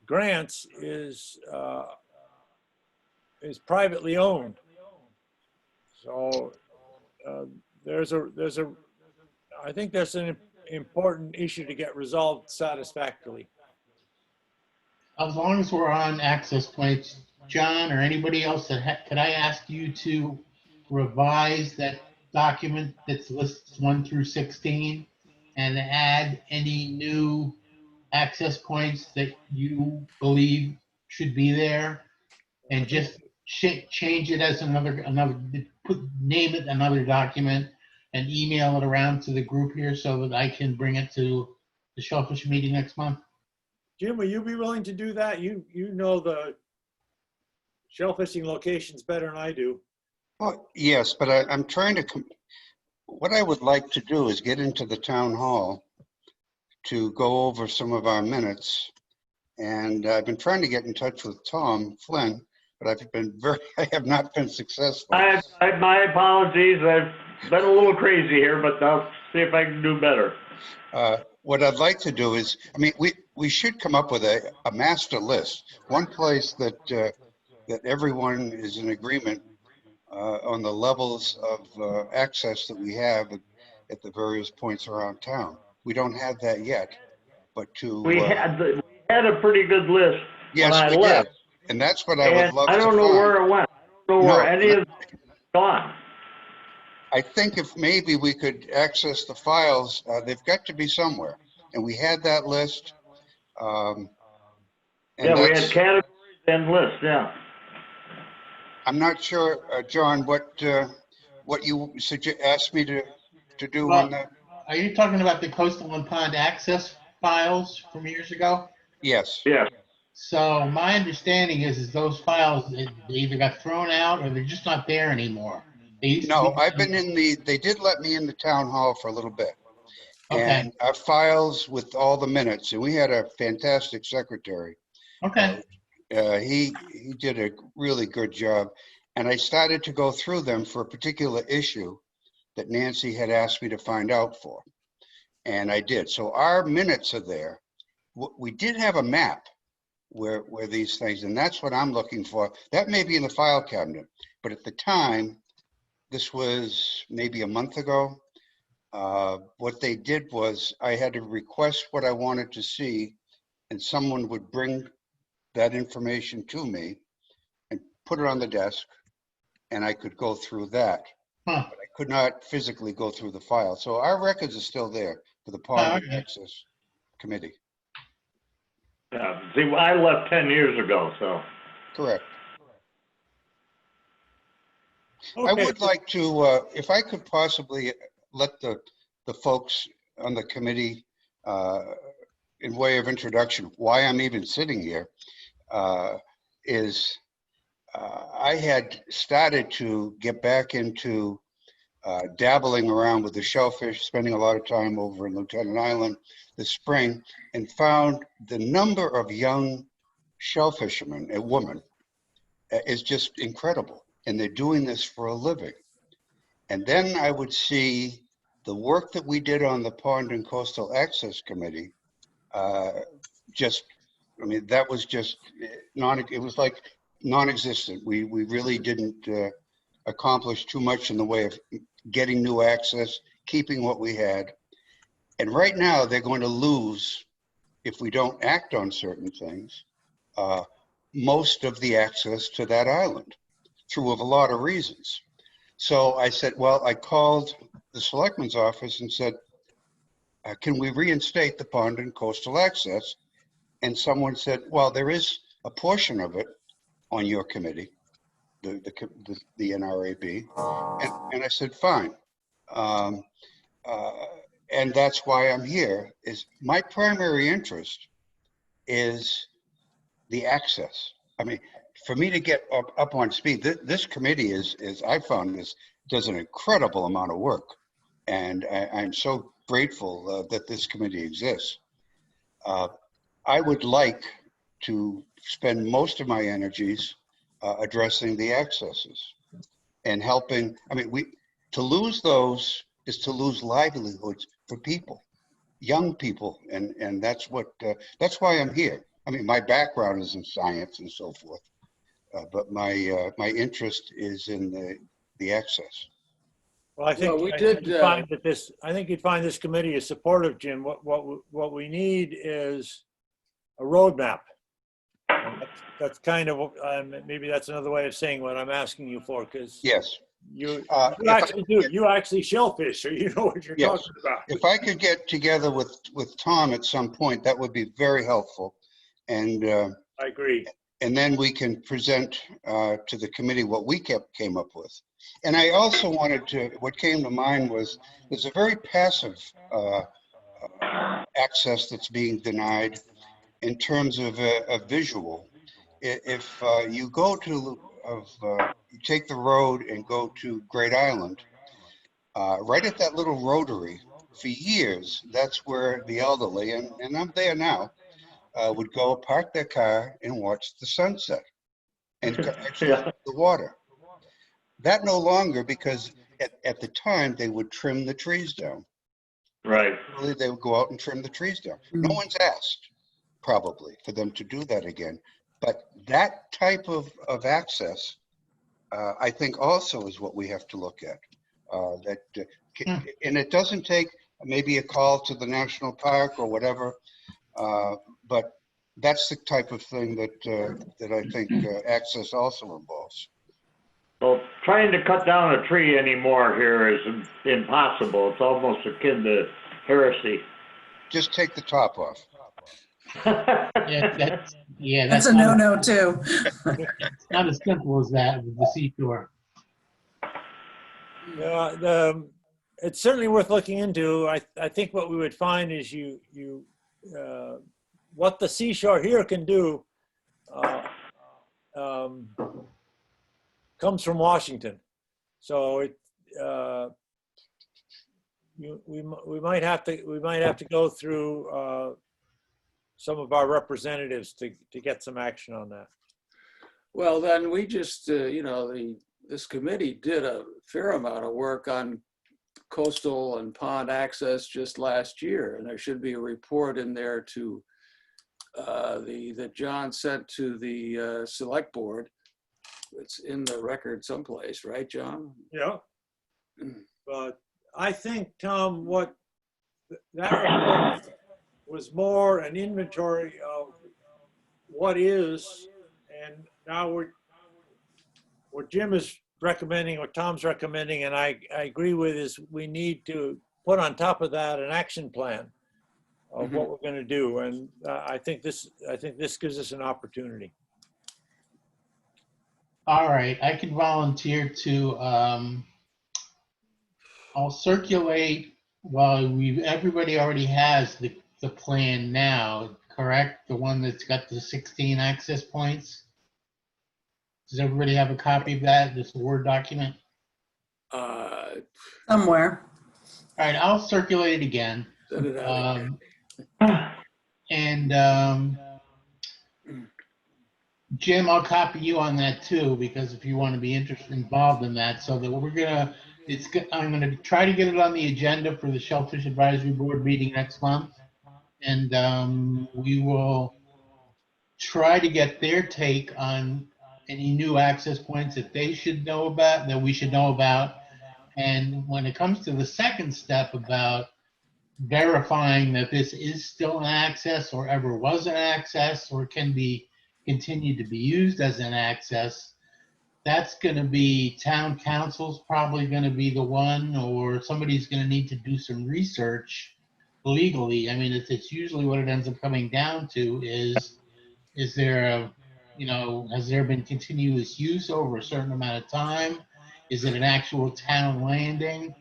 grants is privately owned. So I think there's an important issue to get resolved satisfactorily. As long as we're on access points, John or anybody else could I ask you to revise that document that's lists 1 through 16 and add any new access points that you believe should be there, and just change it as name it another document and email it around to the group here so that I can bring it to the Shellfish meeting next month. Jim, will you be willing to do that? You know the shellfishing locations better than I do. Well, yes, but I'm trying to, what I would like to do is get into the town hall to go over some of our minutes. And I've been trying to get in touch with Tom Flynn, but I have not been successful. My apologies. I've been a little crazy here, but I'll see if I can do better. What I'd like to do is, we should come up with a master list, one place that everyone is in agreement on the levels of access that we have, at the various points around town. We don't have that yet, but to. We had a pretty good list when Yes, I we left. did. And that's what I would And love to I find. don't know where it went. I don't know where No, any of it's gone. I think if maybe we could access the files, they've got to be somewhere. And we had that list. And Yeah, we that's, had categories and lists, yeah. I'm not sure, John, what you asked me to do Well, on that? are you talking about the coastal and pond access files from years ago? Yes. Yeah. So my understanding is those files, they either got thrown out or they're just not there anymore. They used to No, be. I've been in they did let me in the town hall for a little bit. Okay, And our files with all the minutes, and we had a fantastic secretary. okay. He did a really good job. And I started to go through them for a particular issue that Nancy had asked me to find out for. And I did. So our minutes are there. We did have a map where these things, and that's what I'm looking for. That may be in the file cabinet, but at the time, this was maybe a month ago. What they did was I had to request what I wanted to see, and someone would bring that information to me and put it on the desk, and I could go through that. Huh. But I could not physically go through the file. So our records are still there for the Pond okay. Access Committee. Yeah. See, I left 10 years ago, so. Correct. I Okay, would like to, if I could possibly let the folks on the committee, in way of introduction, why I'm even sitting here, is I had started to get back into dabbling around with the shellfish, spending a lot of time over in Lieutenant Island this spring, and found the number of young shellfishermen and women is just incredible. And they're doing this for a living. And then I would see the work that we did on the Pond and Coastal Access Committee. I mean, that was just it was like non-existent. We really didn't accomplish too much in the way of getting new access, keeping what we had. And right now they're going to lose, if we don't act on certain things, most of the access to that island through a lot of reasons. So I said, well, I called the selectman's office and said, can we reinstate the Pond and Coastal Access? And someone said, well, there is a portion of it on your committee, the NRAB. And I said, fine. And that's why I'm here, is my primary interest is the access. I mean, for me to get up on speed, this committee I found does an incredible amount of work. And I'm so grateful that this committee exists. I would like to spend most of my energies addressing the accesses and helping. I mean, to lose those is to lose livelihoods for people, young people, and that's why I'm here. I mean, my background is in science and so forth, but my interest is in the access. well, I think, Well, we I did, think you'd find that I think you'd find this committee is supportive, Jim. What we need is a roadmap. And that's kind of, maybe that's another way of saying what I'm asking you for, because Yes. you If actually do. You actually shellfish, so you know what you're Yes. talking about. If I could get together with Tom at some point, that would be very helpful. And I agree. and then we can present to the committee what we came up with. And I also what came to mind was there's a very passive access that's being denied in terms of a visual. If you go to, you take the road and go to Great Island, right at that little rotary, for years, that's where the elderly, and I'm there now, would go park their car and watch the sunset and actually Yeah. the water. That no longer, because at the time they would trim the trees down. Right. Really, they would go out and trim the trees down. No one's asked probably for them to do that again. But that type of access, I think also is what we have to look at. That And it doesn't take maybe a call to the national park or whatever, but that's the type of thing that I think access also involves. Well, trying to cut down a tree anymore here is impossible. It's almost akin to heresy. Just take the top off. That's a no-no too. It's not as simple as that with the seashore. Yeah, it's certainly worth looking into. I think what we would find is what the seashore here can do comes from Washington. So we might have to go through some of our representatives to get some action on that. Well, then we just, this committee did a fair amount of work on coastal and pond access just last year, and there should be a report in there to that John sent to the select board. It's in the record someplace, right, John? Yeah. But I think, Tom, what that report was more an inventory of what is, and now what Jim is recommending, what Tom's recommending, and I agree with, is we need to put on top of that an action plan of what we're going to do, and I think this gives us an opportunity. All right, I can volunteer to, I'll circulate, everybody already has the plan now, correct? The one that's got the 16 access points? Does everybody have a copy of that, this Word document? Somewhere. All right, I'll circulate it again. Send it out. Jim, I'll copy you on that too, because if you want to be involved in that, so that I'm going to try to get it on the agenda for the Shellfish Advisory Board meeting next month. And we will try to get their take on any new access points that they should know about, that we should know about. And when it comes to the second step about verifying that this is still an access or ever was an access or can be continued to be used as an access, that's going to be town council's probably going to be the one, or somebody's going to need to do some research legally. I mean, it's usually what it ends up coming down to is there has there been continuous use over a certain amount of time? Is it an actual town landing?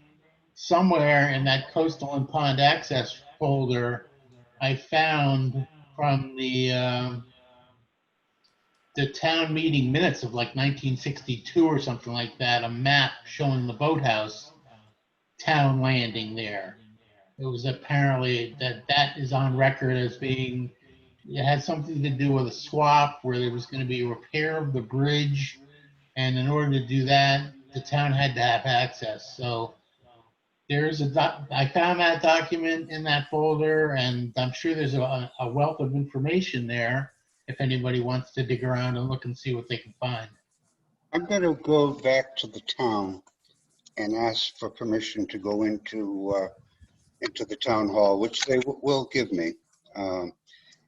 Somewhere in that coastal and pond access folder, I found from the town meeting minutes of like 1962 or something like that, a map showing the boathouse town landing there. It was apparently that is on record as being, it had something to do with a swap where there was going to be a repair of the bridge. And in order to do that, the town had to have access. So there's I found that document in that folder, and I'm sure there's a wealth of information there if anybody wants to dig around and look and see what they can find. I'm going to go back to the town and ask for permission to go into the town hall, which they will give me.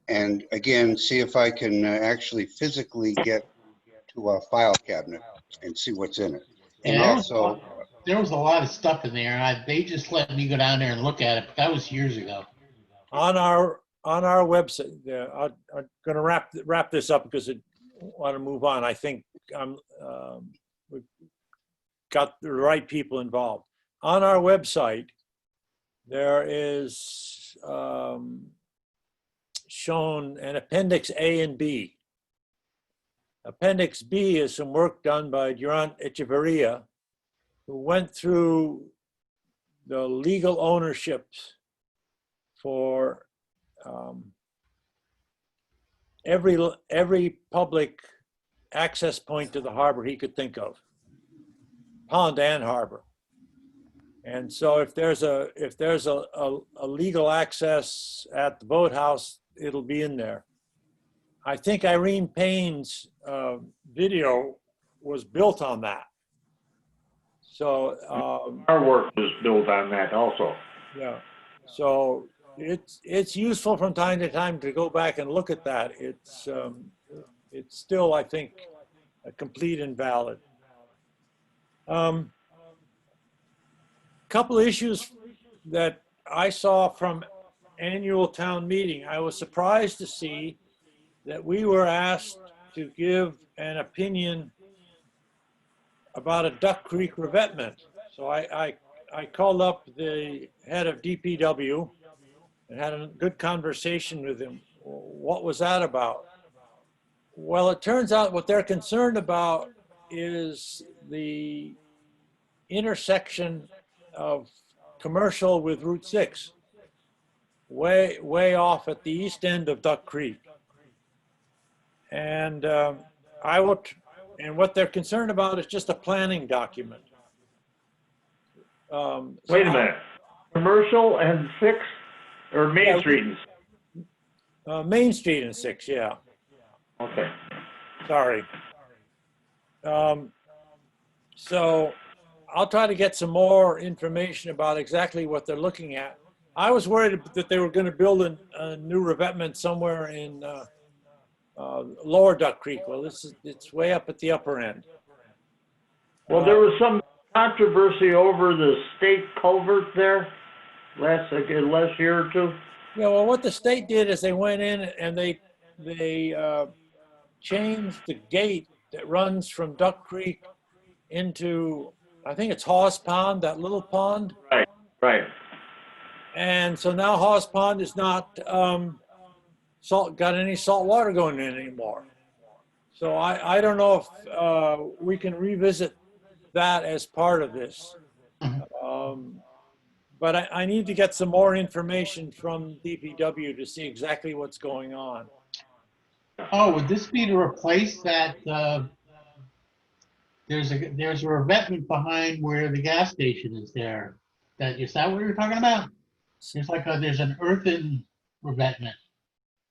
And again, see if I can actually physically get to a file cabinet and see what's in it. And Yeah, also, there was a lot of stuff in there. They just let me go down there and look at it, but that was years ago. On our website, I'm going to wrap this up because I want to move on. I think we've got the right people involved. On our website, there is shown an Appendix A and B. Appendix B is some work done by Durant Echeverria, who went through the legal ownerships for every public access point to the harbor he could think of, pond and harbor. And so if there's a legal access at the boathouse, it'll be in there. I think Irene Payne's video was built on that. So, Our work was built on that also. yeah, so it's useful from time to time to go back and look at that. It's still, I think, complete and valid. Couple of issues that I saw from annual town meeting. I was surprised to see that we were asked to give an opinion about a Duck Creek revetment. So I called up the head of DPW and had a good conversation with him. What was that about? Well, it turns out what they're concerned about is the intersection of Commercial with Route 6, way off at the east end of Duck Creek. And and what they're concerned about is just a planning document. Wait a minute. Commercial and 6, or Main Street and Main Street and 6, yeah. Okay. Sorry. So I'll try to get some more information about exactly what they're looking at. I was worried that they were going to build a new revetment somewhere in Lower Duck Creek. Well, it's way up at the upper end. Well, there was some controversy over the state culvert there last year or two. Yeah, well, what the state did is they went in and they changed the gate that runs from Duck Creek into, I think it's Hawes Pond, that little pond. Right, right. And so now Hawes Pond is not got any salt water going in anymore. So I don't know if we can revisit that as part of this. But I need to get some more information from DPW to see exactly what's going on. Oh, would this be to replace that, there's a revetment behind where the gas station is there. Is that what you're talking about? There's there's an earthen revetment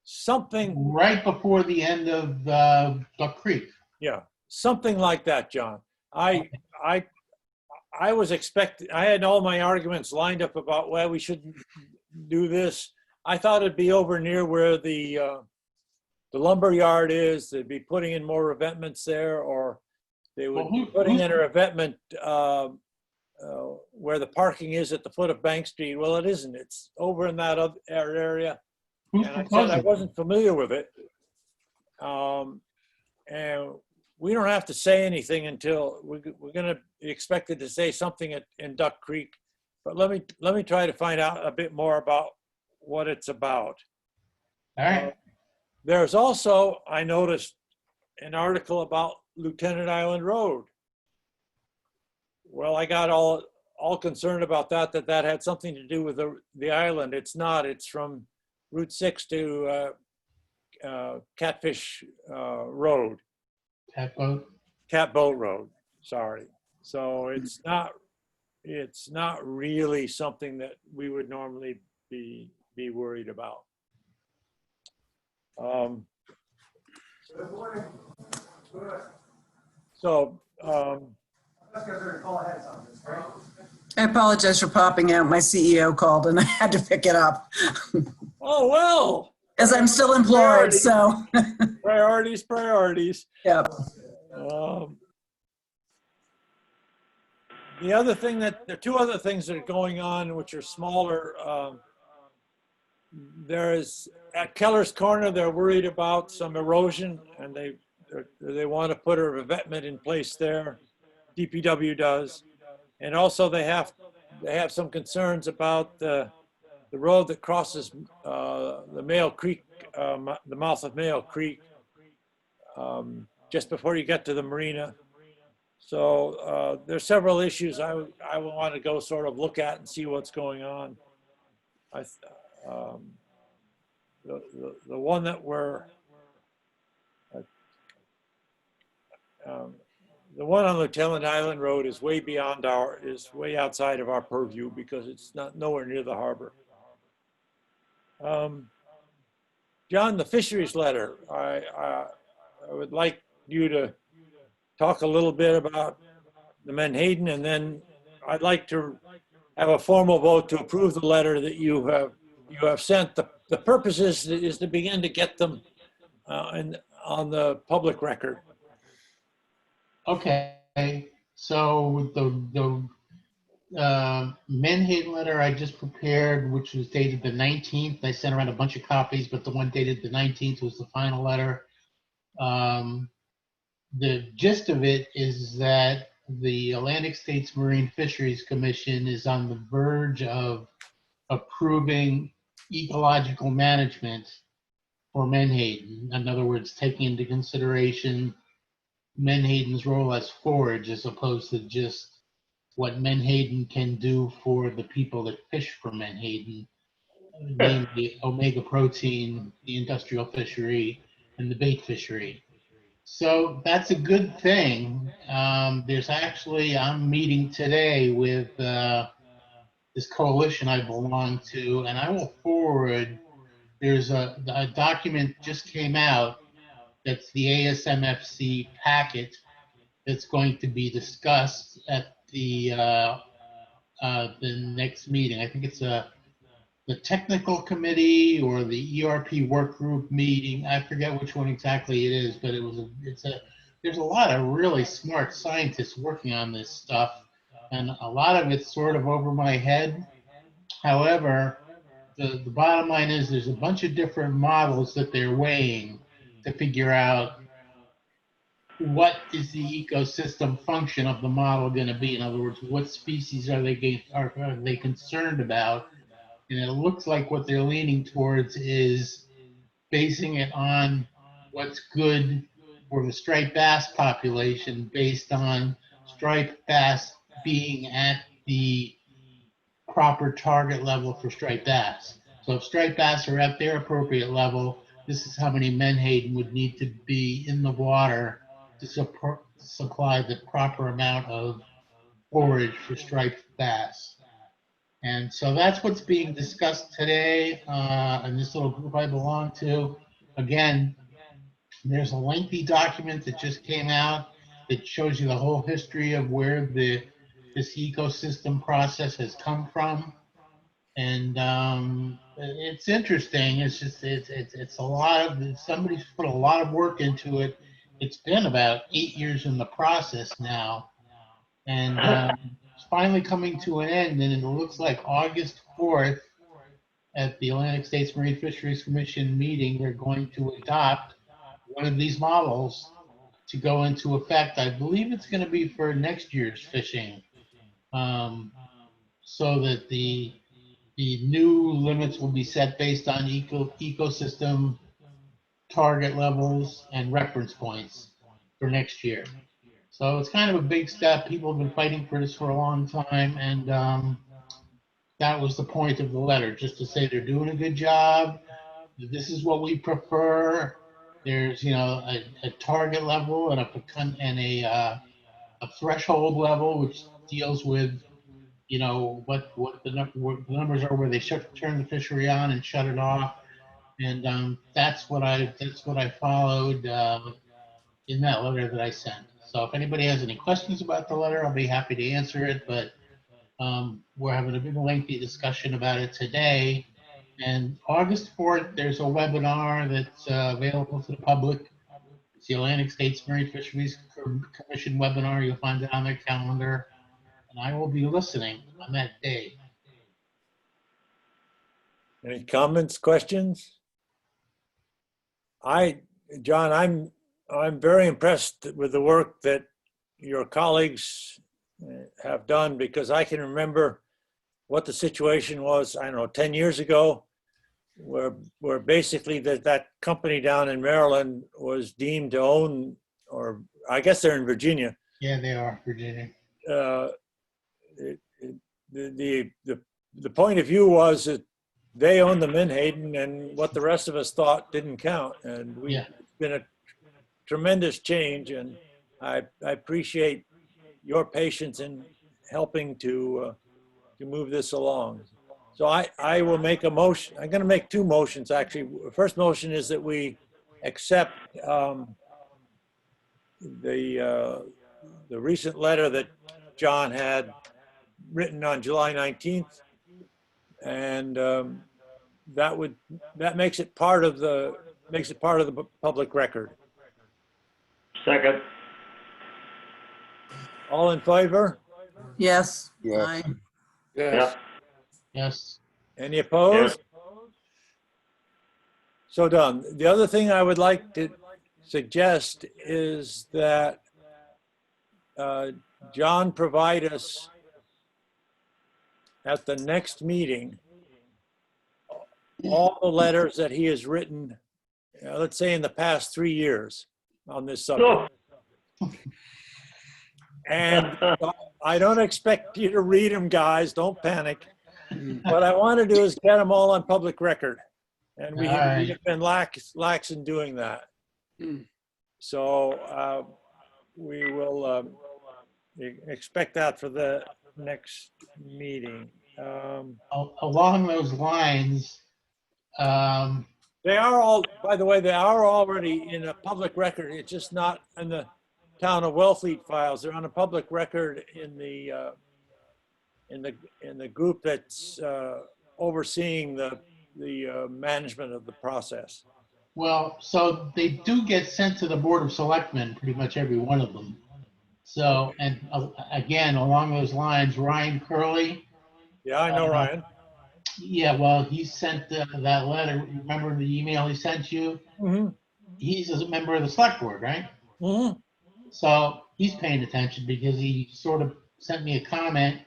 Something, right before the end of Duck Creek. yeah, something like that, John. I was expecting, I had all my arguments lined up about why we shouldn't do this. I thought it'd be over near where the lumber yard is. They'd be putting in more revetments there, or they would be putting in a revetment where the parking is at the foot of Bank Street. Well, it isn't. It's over in that other area. Who's And I said I proposing? wasn't familiar with it. And we don't have to say anything until we're going to be expected to say something in Duck Creek. But let me try to find out a bit more about what it's about. All right. There's also, I noticed, an article about Lieutenant Island Road. Well, I got all concerned about that had something to do with the island. It's not. It's from Route 6 to Catfish Road. Catboat Road, sorry. So it's not really something that we would normally be worried about. I apologize for popping out. My CEO called and I had to pick it up. Oh, well. As I'm still employed, so. Priorities. Yep. The other thing there are two other things that are going on, which are smaller. There is, at Keller's Corner, they're worried about some erosion, and they want to put a revetment in place there. DPW does. And also they have some concerns about the road that crosses the Mail Creek, the mouth of Mail Creek, just before you get to the marina. So there's several issues I would want to go sort of look at and see what's going on. The one that the one on Lieutenant Island Road is way outside of our purview because it's nowhere near the harbor. John, the fisheries letter, I would like you to talk a little bit about the Menhaden, and then I'd like to have a formal vote to approve the letter that you have sent. The purpose is to begin to get them on the public record. Okay, so the Menhaden letter I just prepared, which was dated the 19th, I sent around a bunch of copies, but the one dated the 19th was the final letter. The gist of it is that the Atlantic States Marine Fisheries Commission is on the verge of approving ecological management for Menhaden. In other words, taking into consideration Menhaden's role as forage as opposed to just what Menhaden can do for the people that fish for Menhaden, namely omega protein, the industrial fishery, and the bait fishery. So that's a good thing. I'm meeting today with this coalition I belong to, and I will forward. There's a document just came out that's the ASMFC packet that's going to be discussed at the next meeting. I think it's the technical committee or the ERP work group meeting. I forget which one exactly it is, but there's a lot of really smart scientists working on this stuff, and a lot of it's sort of over my head. However, the bottom line is there's a bunch of different models that they're weighing to figure out what is the ecosystem function of the model going to be. In other words, what species are they concerned about? And it looks like what they're leaning towards is basing it on what's good for the striped bass population based on striped bass being at the proper target level for striped bass. So if striped bass are at their appropriate level, this is how many Menhaden would need to be in the water to supply the proper amount of forage for striped bass. And so that's what's being discussed today in this little group I belong to. Again, there's a lengthy document that just came out that shows you the whole history of where this ecosystem process has come from. And it's interesting. It's just it's a lot of, somebody's put a lot of work into it. It's been about 8 years in the process now, and it's finally coming to an end. And it looks like August 4th at the Atlantic States Marine Fisheries Commission meeting, they're going to adopt one of these models to go into effect. I believe it's going to be for next year's fishing, so that the new limits will be set based on ecosystem target levels and reference points for next year. So it's kind of a big step. People have been fighting for this for a long time, and that was the point of the letter, just to say they're doing a good job. This is what we prefer. There's, a target level and a threshold level, which deals with, what the numbers are where they turn the fishery on and shut it off. And that's what I followed in that letter that I sent. So if anybody has any questions about the letter, I'll be happy to answer it. But we're having a big lengthy discussion about it today. And August 4th, there's a webinar that's available to the public. It's the Atlantic States Marine Fisheries Commission webinar. You'll find it on their calendar. And I will be listening on that day. Any comments, questions? John, I'm very impressed with the work that your colleagues have done, because I can remember what the situation was, 10 years ago, where basically that company down in Maryland was deemed to own, or I guess they're in Virginia. Yeah, they are, Virginia. The point of view was that they own the Menhaden, and what the rest of us thought didn't count. And it's been a tremendous change, and I appreciate your patience in helping to move this along. So I will make a motion. I'm going to make two motions, actually. The first motion is that we accept the the recent letter that John had written on July 19th. And that makes it part of the public record. Second. All in favor? Yes. Yes. Aye. Yes. Yes. Any opposed? So done. The other thing I would like to suggest is that John provide us at the next meeting all the letters that he has written, let's say in the past 3 years on this subject. And I don't expect you to read them, guys. Don't panic. What I want to do is get them all on public record. And we All right. have been lax in doing that. Mm. So we will expect that for the next meeting. Along those lines, They are all, by the way, they are already in a public record. It's just not in the town of Wellfleet files. They're on a public record in the group that's overseeing the management of the process. well, so they do get sent to the Board of Selectmen, pretty much every one of them. So, and again, along those lines, Ryan Curley, Yeah, I know, Ryan. yeah, well, he sent that letter. Remember the email he sent you? Mm-hmm. He's a member of the select board, right? Mm-hmm. So he's paying attention because he sort of sent me a comment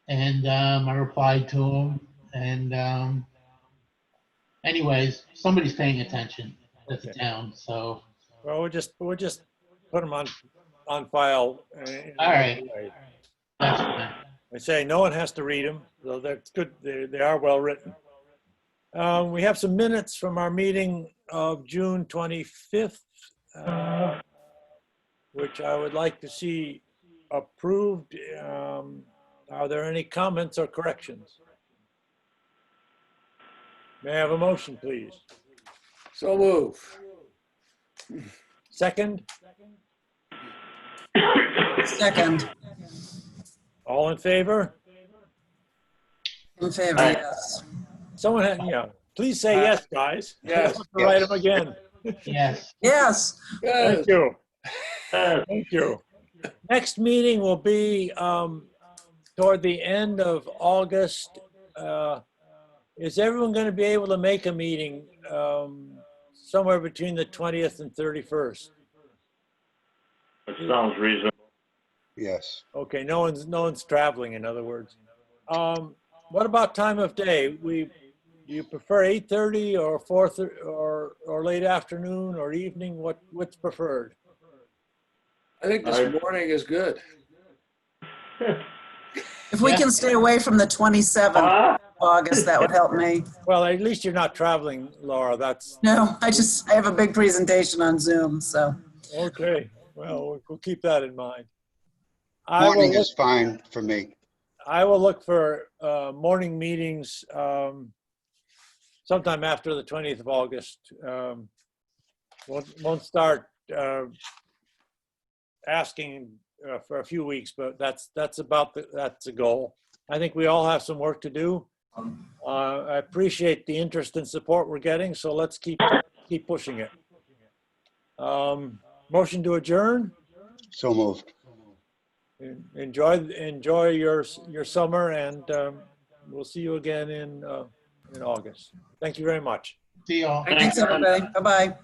and I replied to him. And anyways, somebody's paying attention at the Okay. town. So, Well, we'll just put them on file. all right, that's fine. I say no one has to read them, so that's good. They are well written. We have some minutes from our meeting of June 25th, which I would like to see approved. Are there any comments or corrections? May I have a motion, please? So move. Second, Second. all in favor? In favor, Aye. yes. Someone had, please say yes, guys. I don't Yes. have to write them again. Yes. Yes. Thank you. Thank you. Next meeting will be toward the end of August. Is everyone going to be able to make a meeting somewhere between the 20th and 31st? That sounds reasonable. Yes. Okay, no one's traveling, in other words. What about time of day? Do you prefer 8:30 or 4:30 or late afternoon or evening? What's preferred? I think this morning is good. If we can stay away from the 27th of August, that would help me. Well, at least you're not traveling, Laura. That's No, I have a big presentation on Zoom, so. okay. Well, we'll keep that in mind. I Morning is fine for me. will look for morning meetings sometime after the 20th of August. Won't start asking for a few weeks, but that's the goal. I think we all have some work to do. I appreciate the interest and support we're getting, so let's keep pushing it. Motion to adjourn. So moved. Enjoy your summer, and we'll see you again in August. Thank you very much. See y'all. Thanks, everybody. Bye-bye.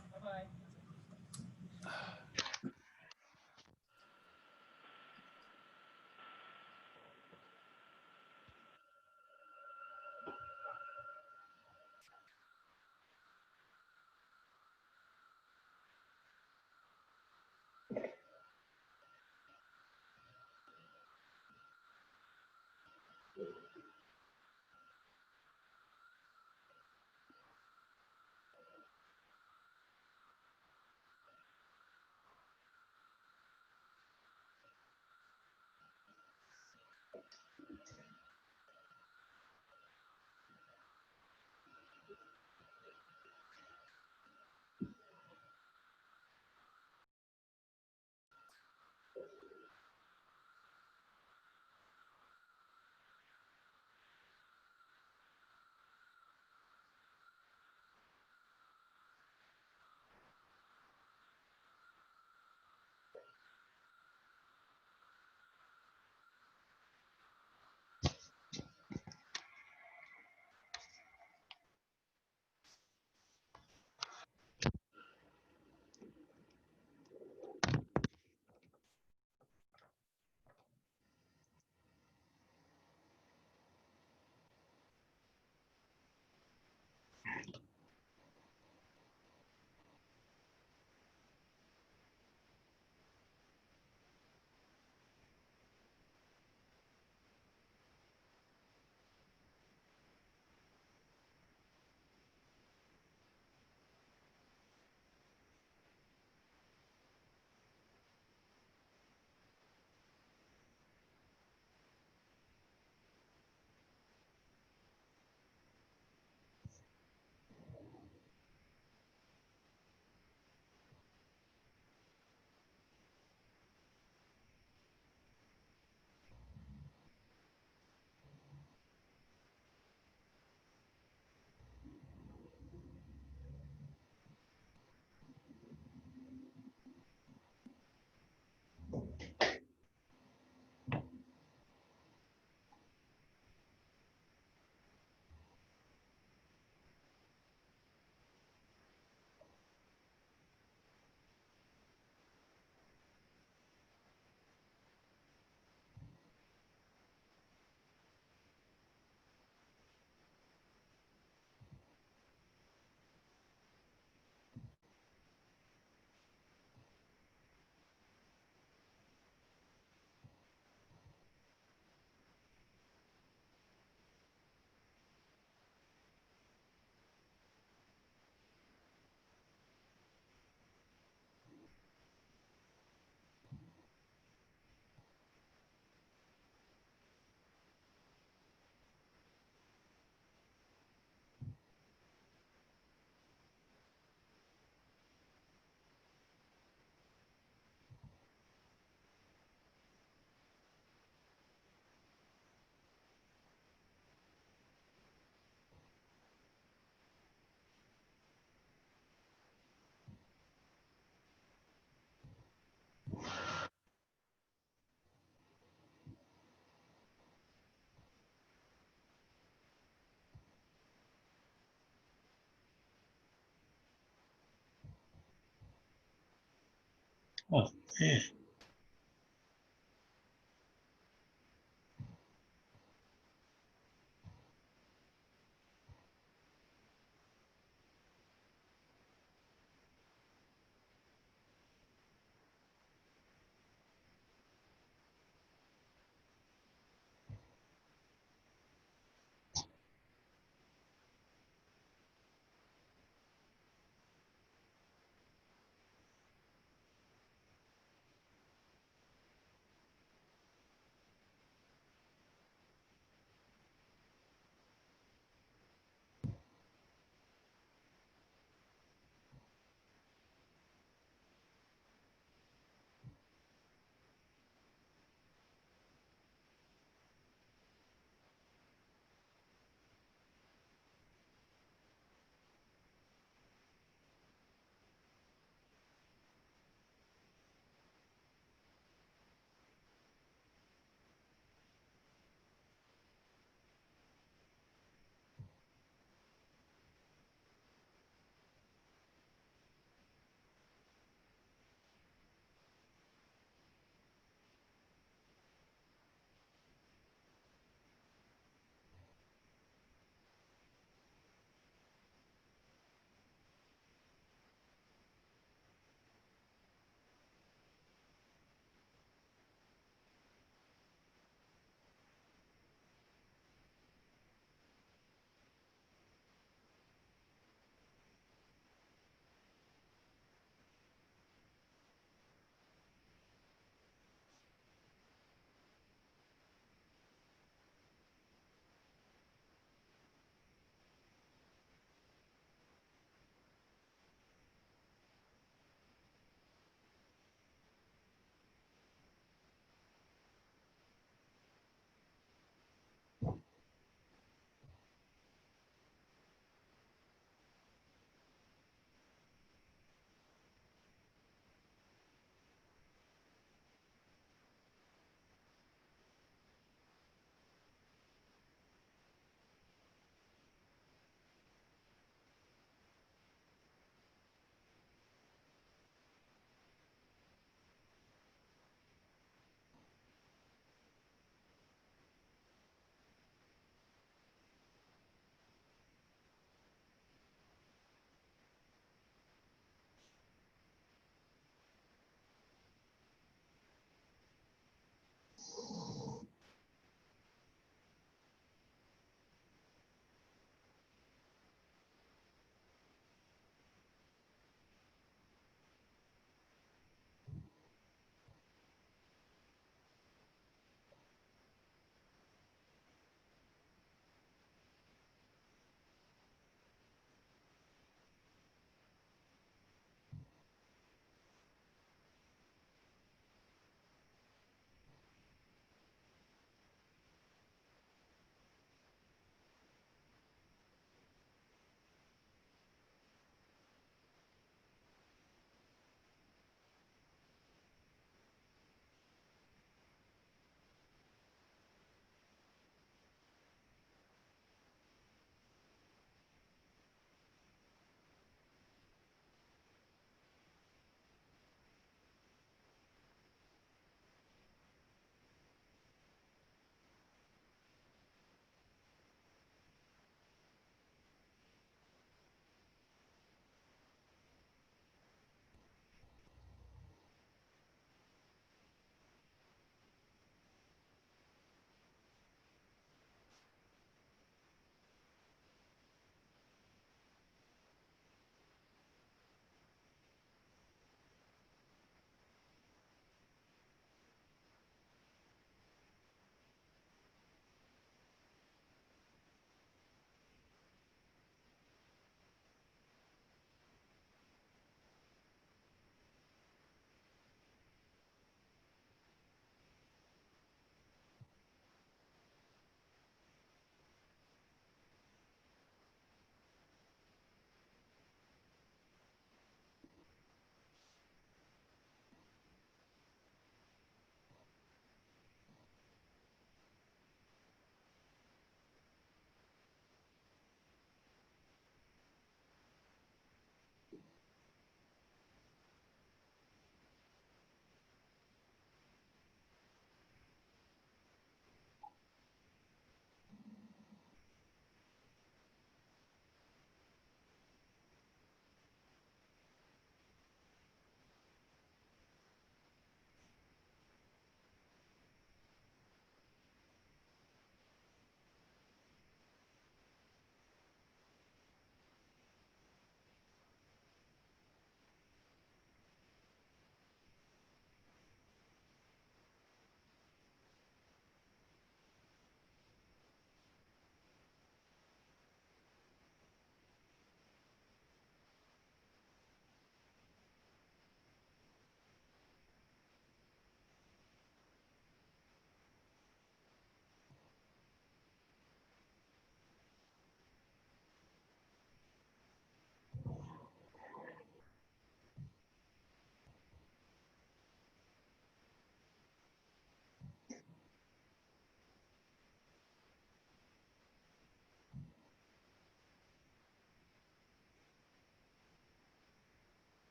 Oh, yeah.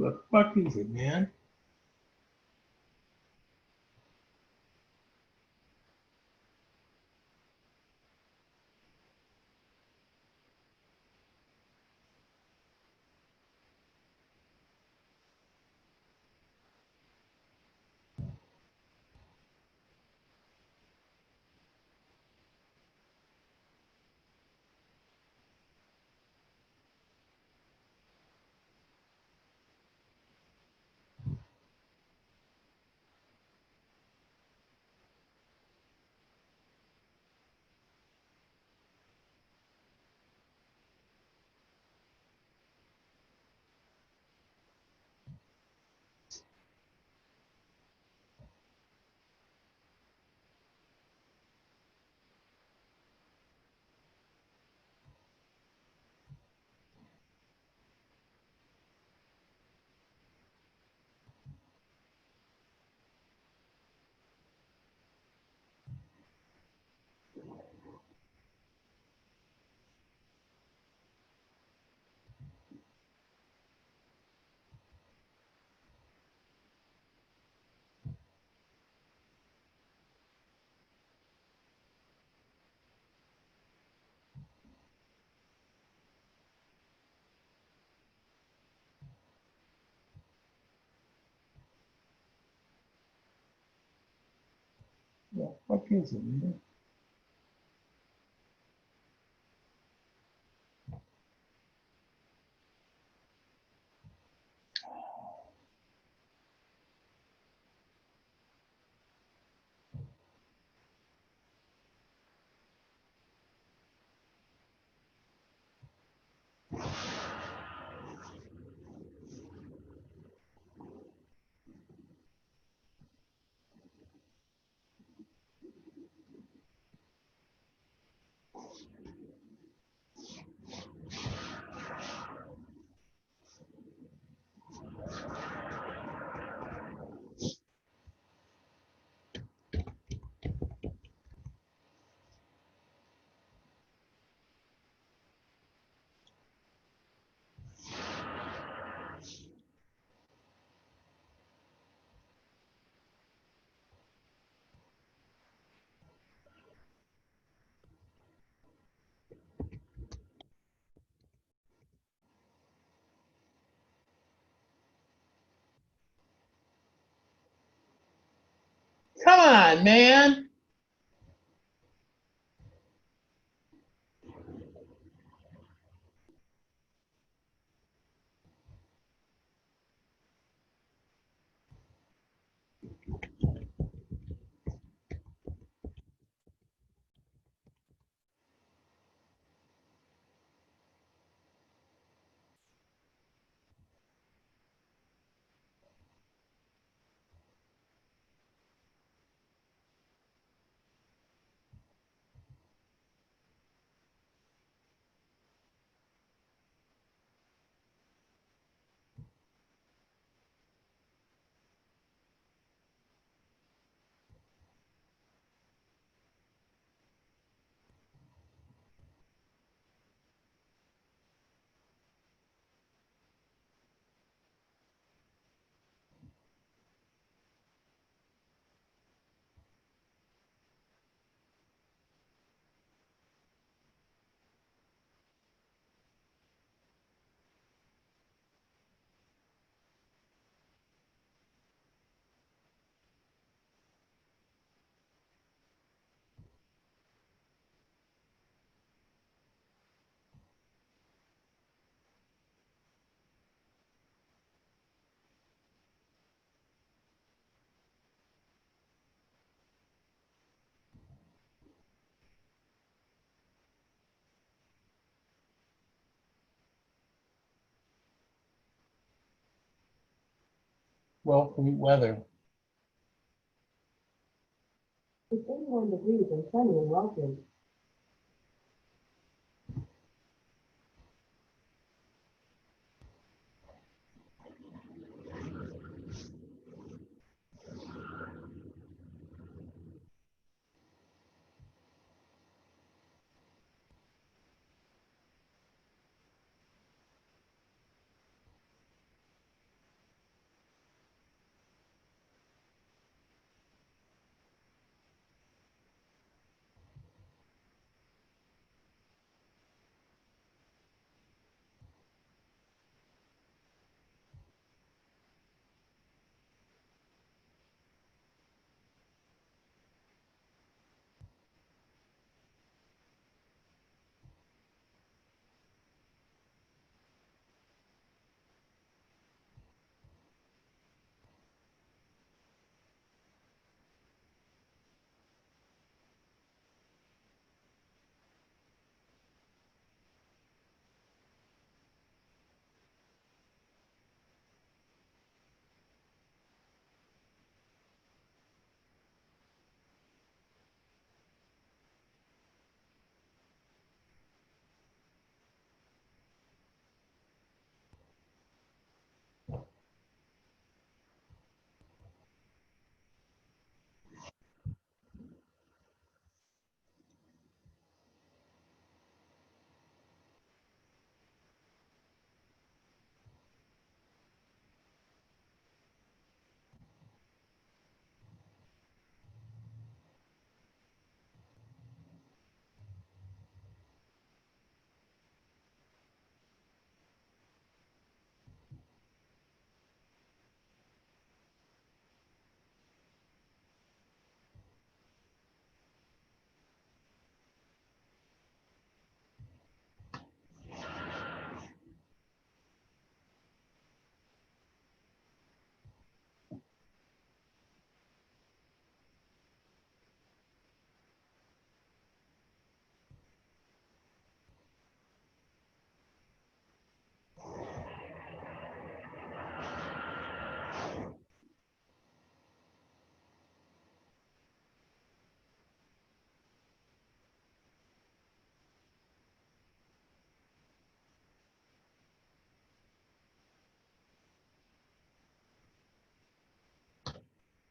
The fuck is it, man? The fuck is it, man? Come on, man. Welcome weather. It's 81 degrees and sunny and welcome.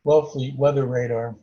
Wellfleet weather radar.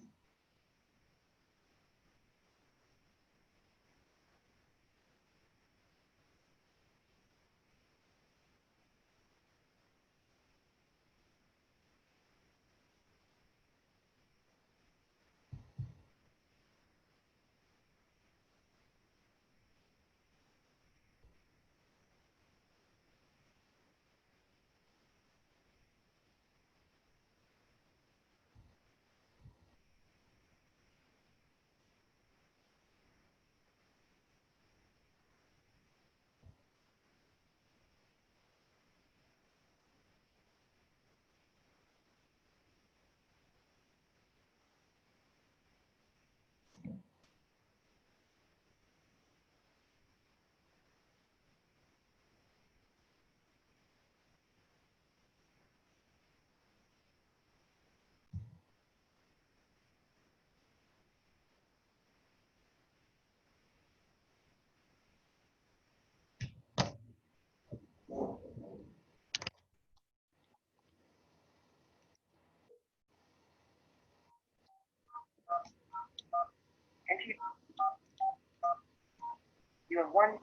You have one,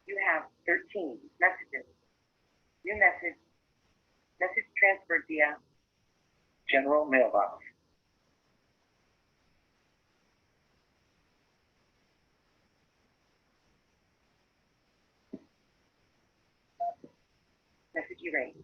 you have 13 messages. New message, message transferred via general mailbox. Message erased.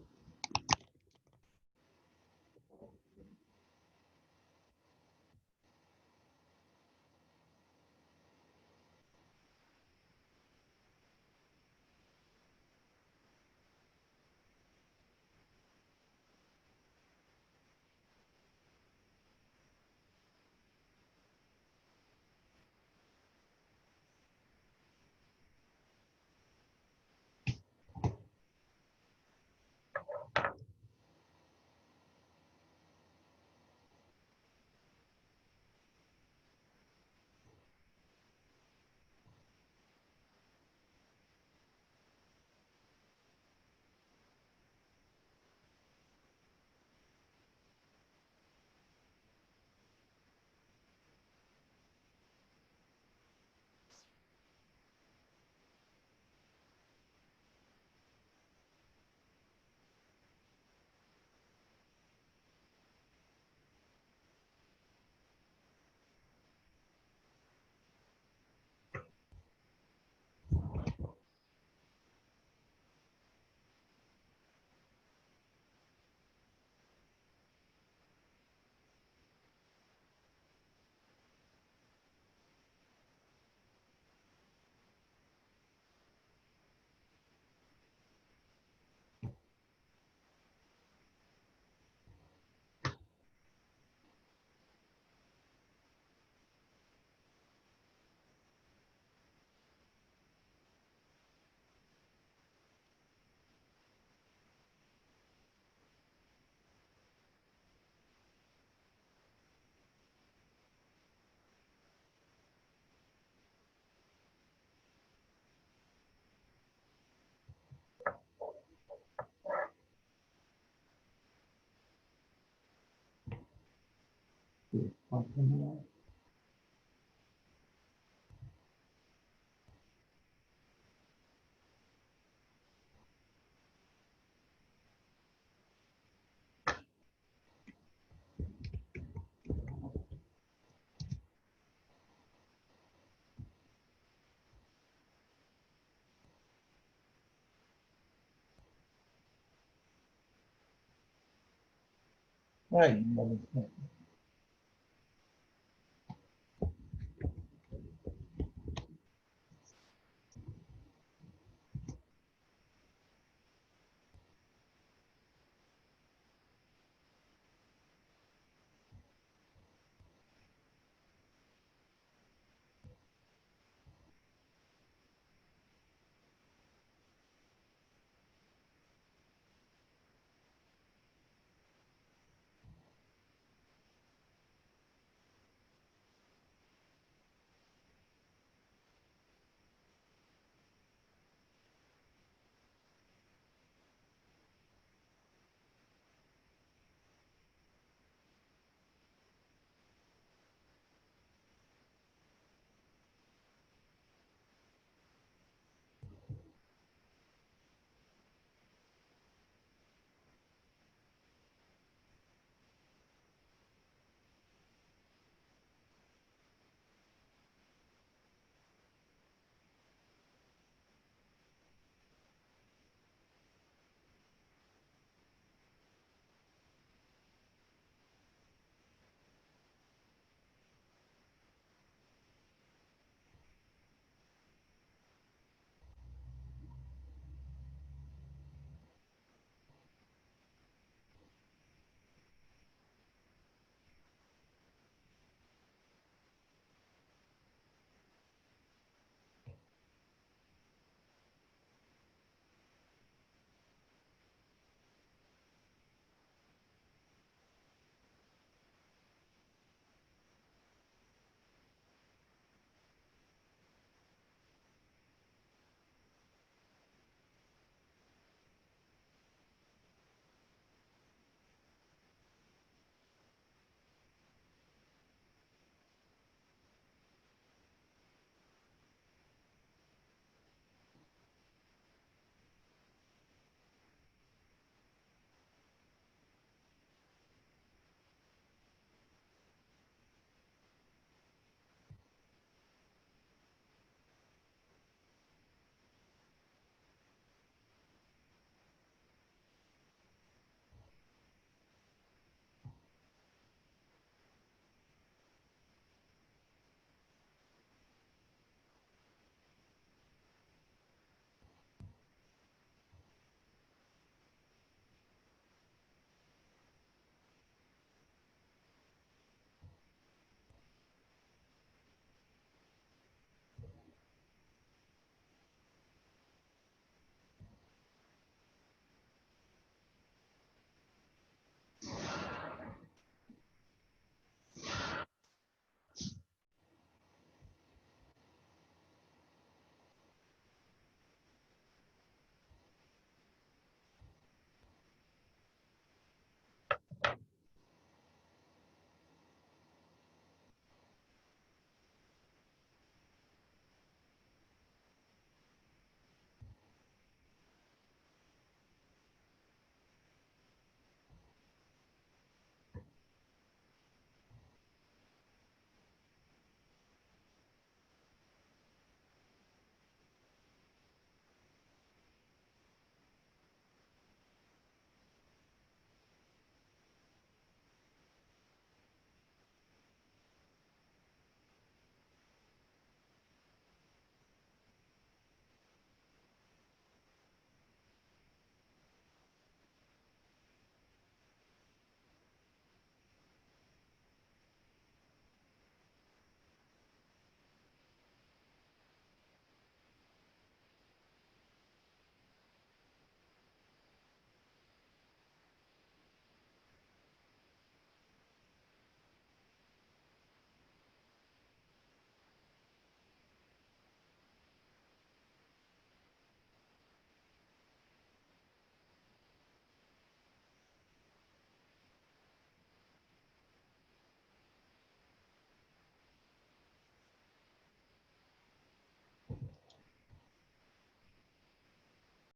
Right.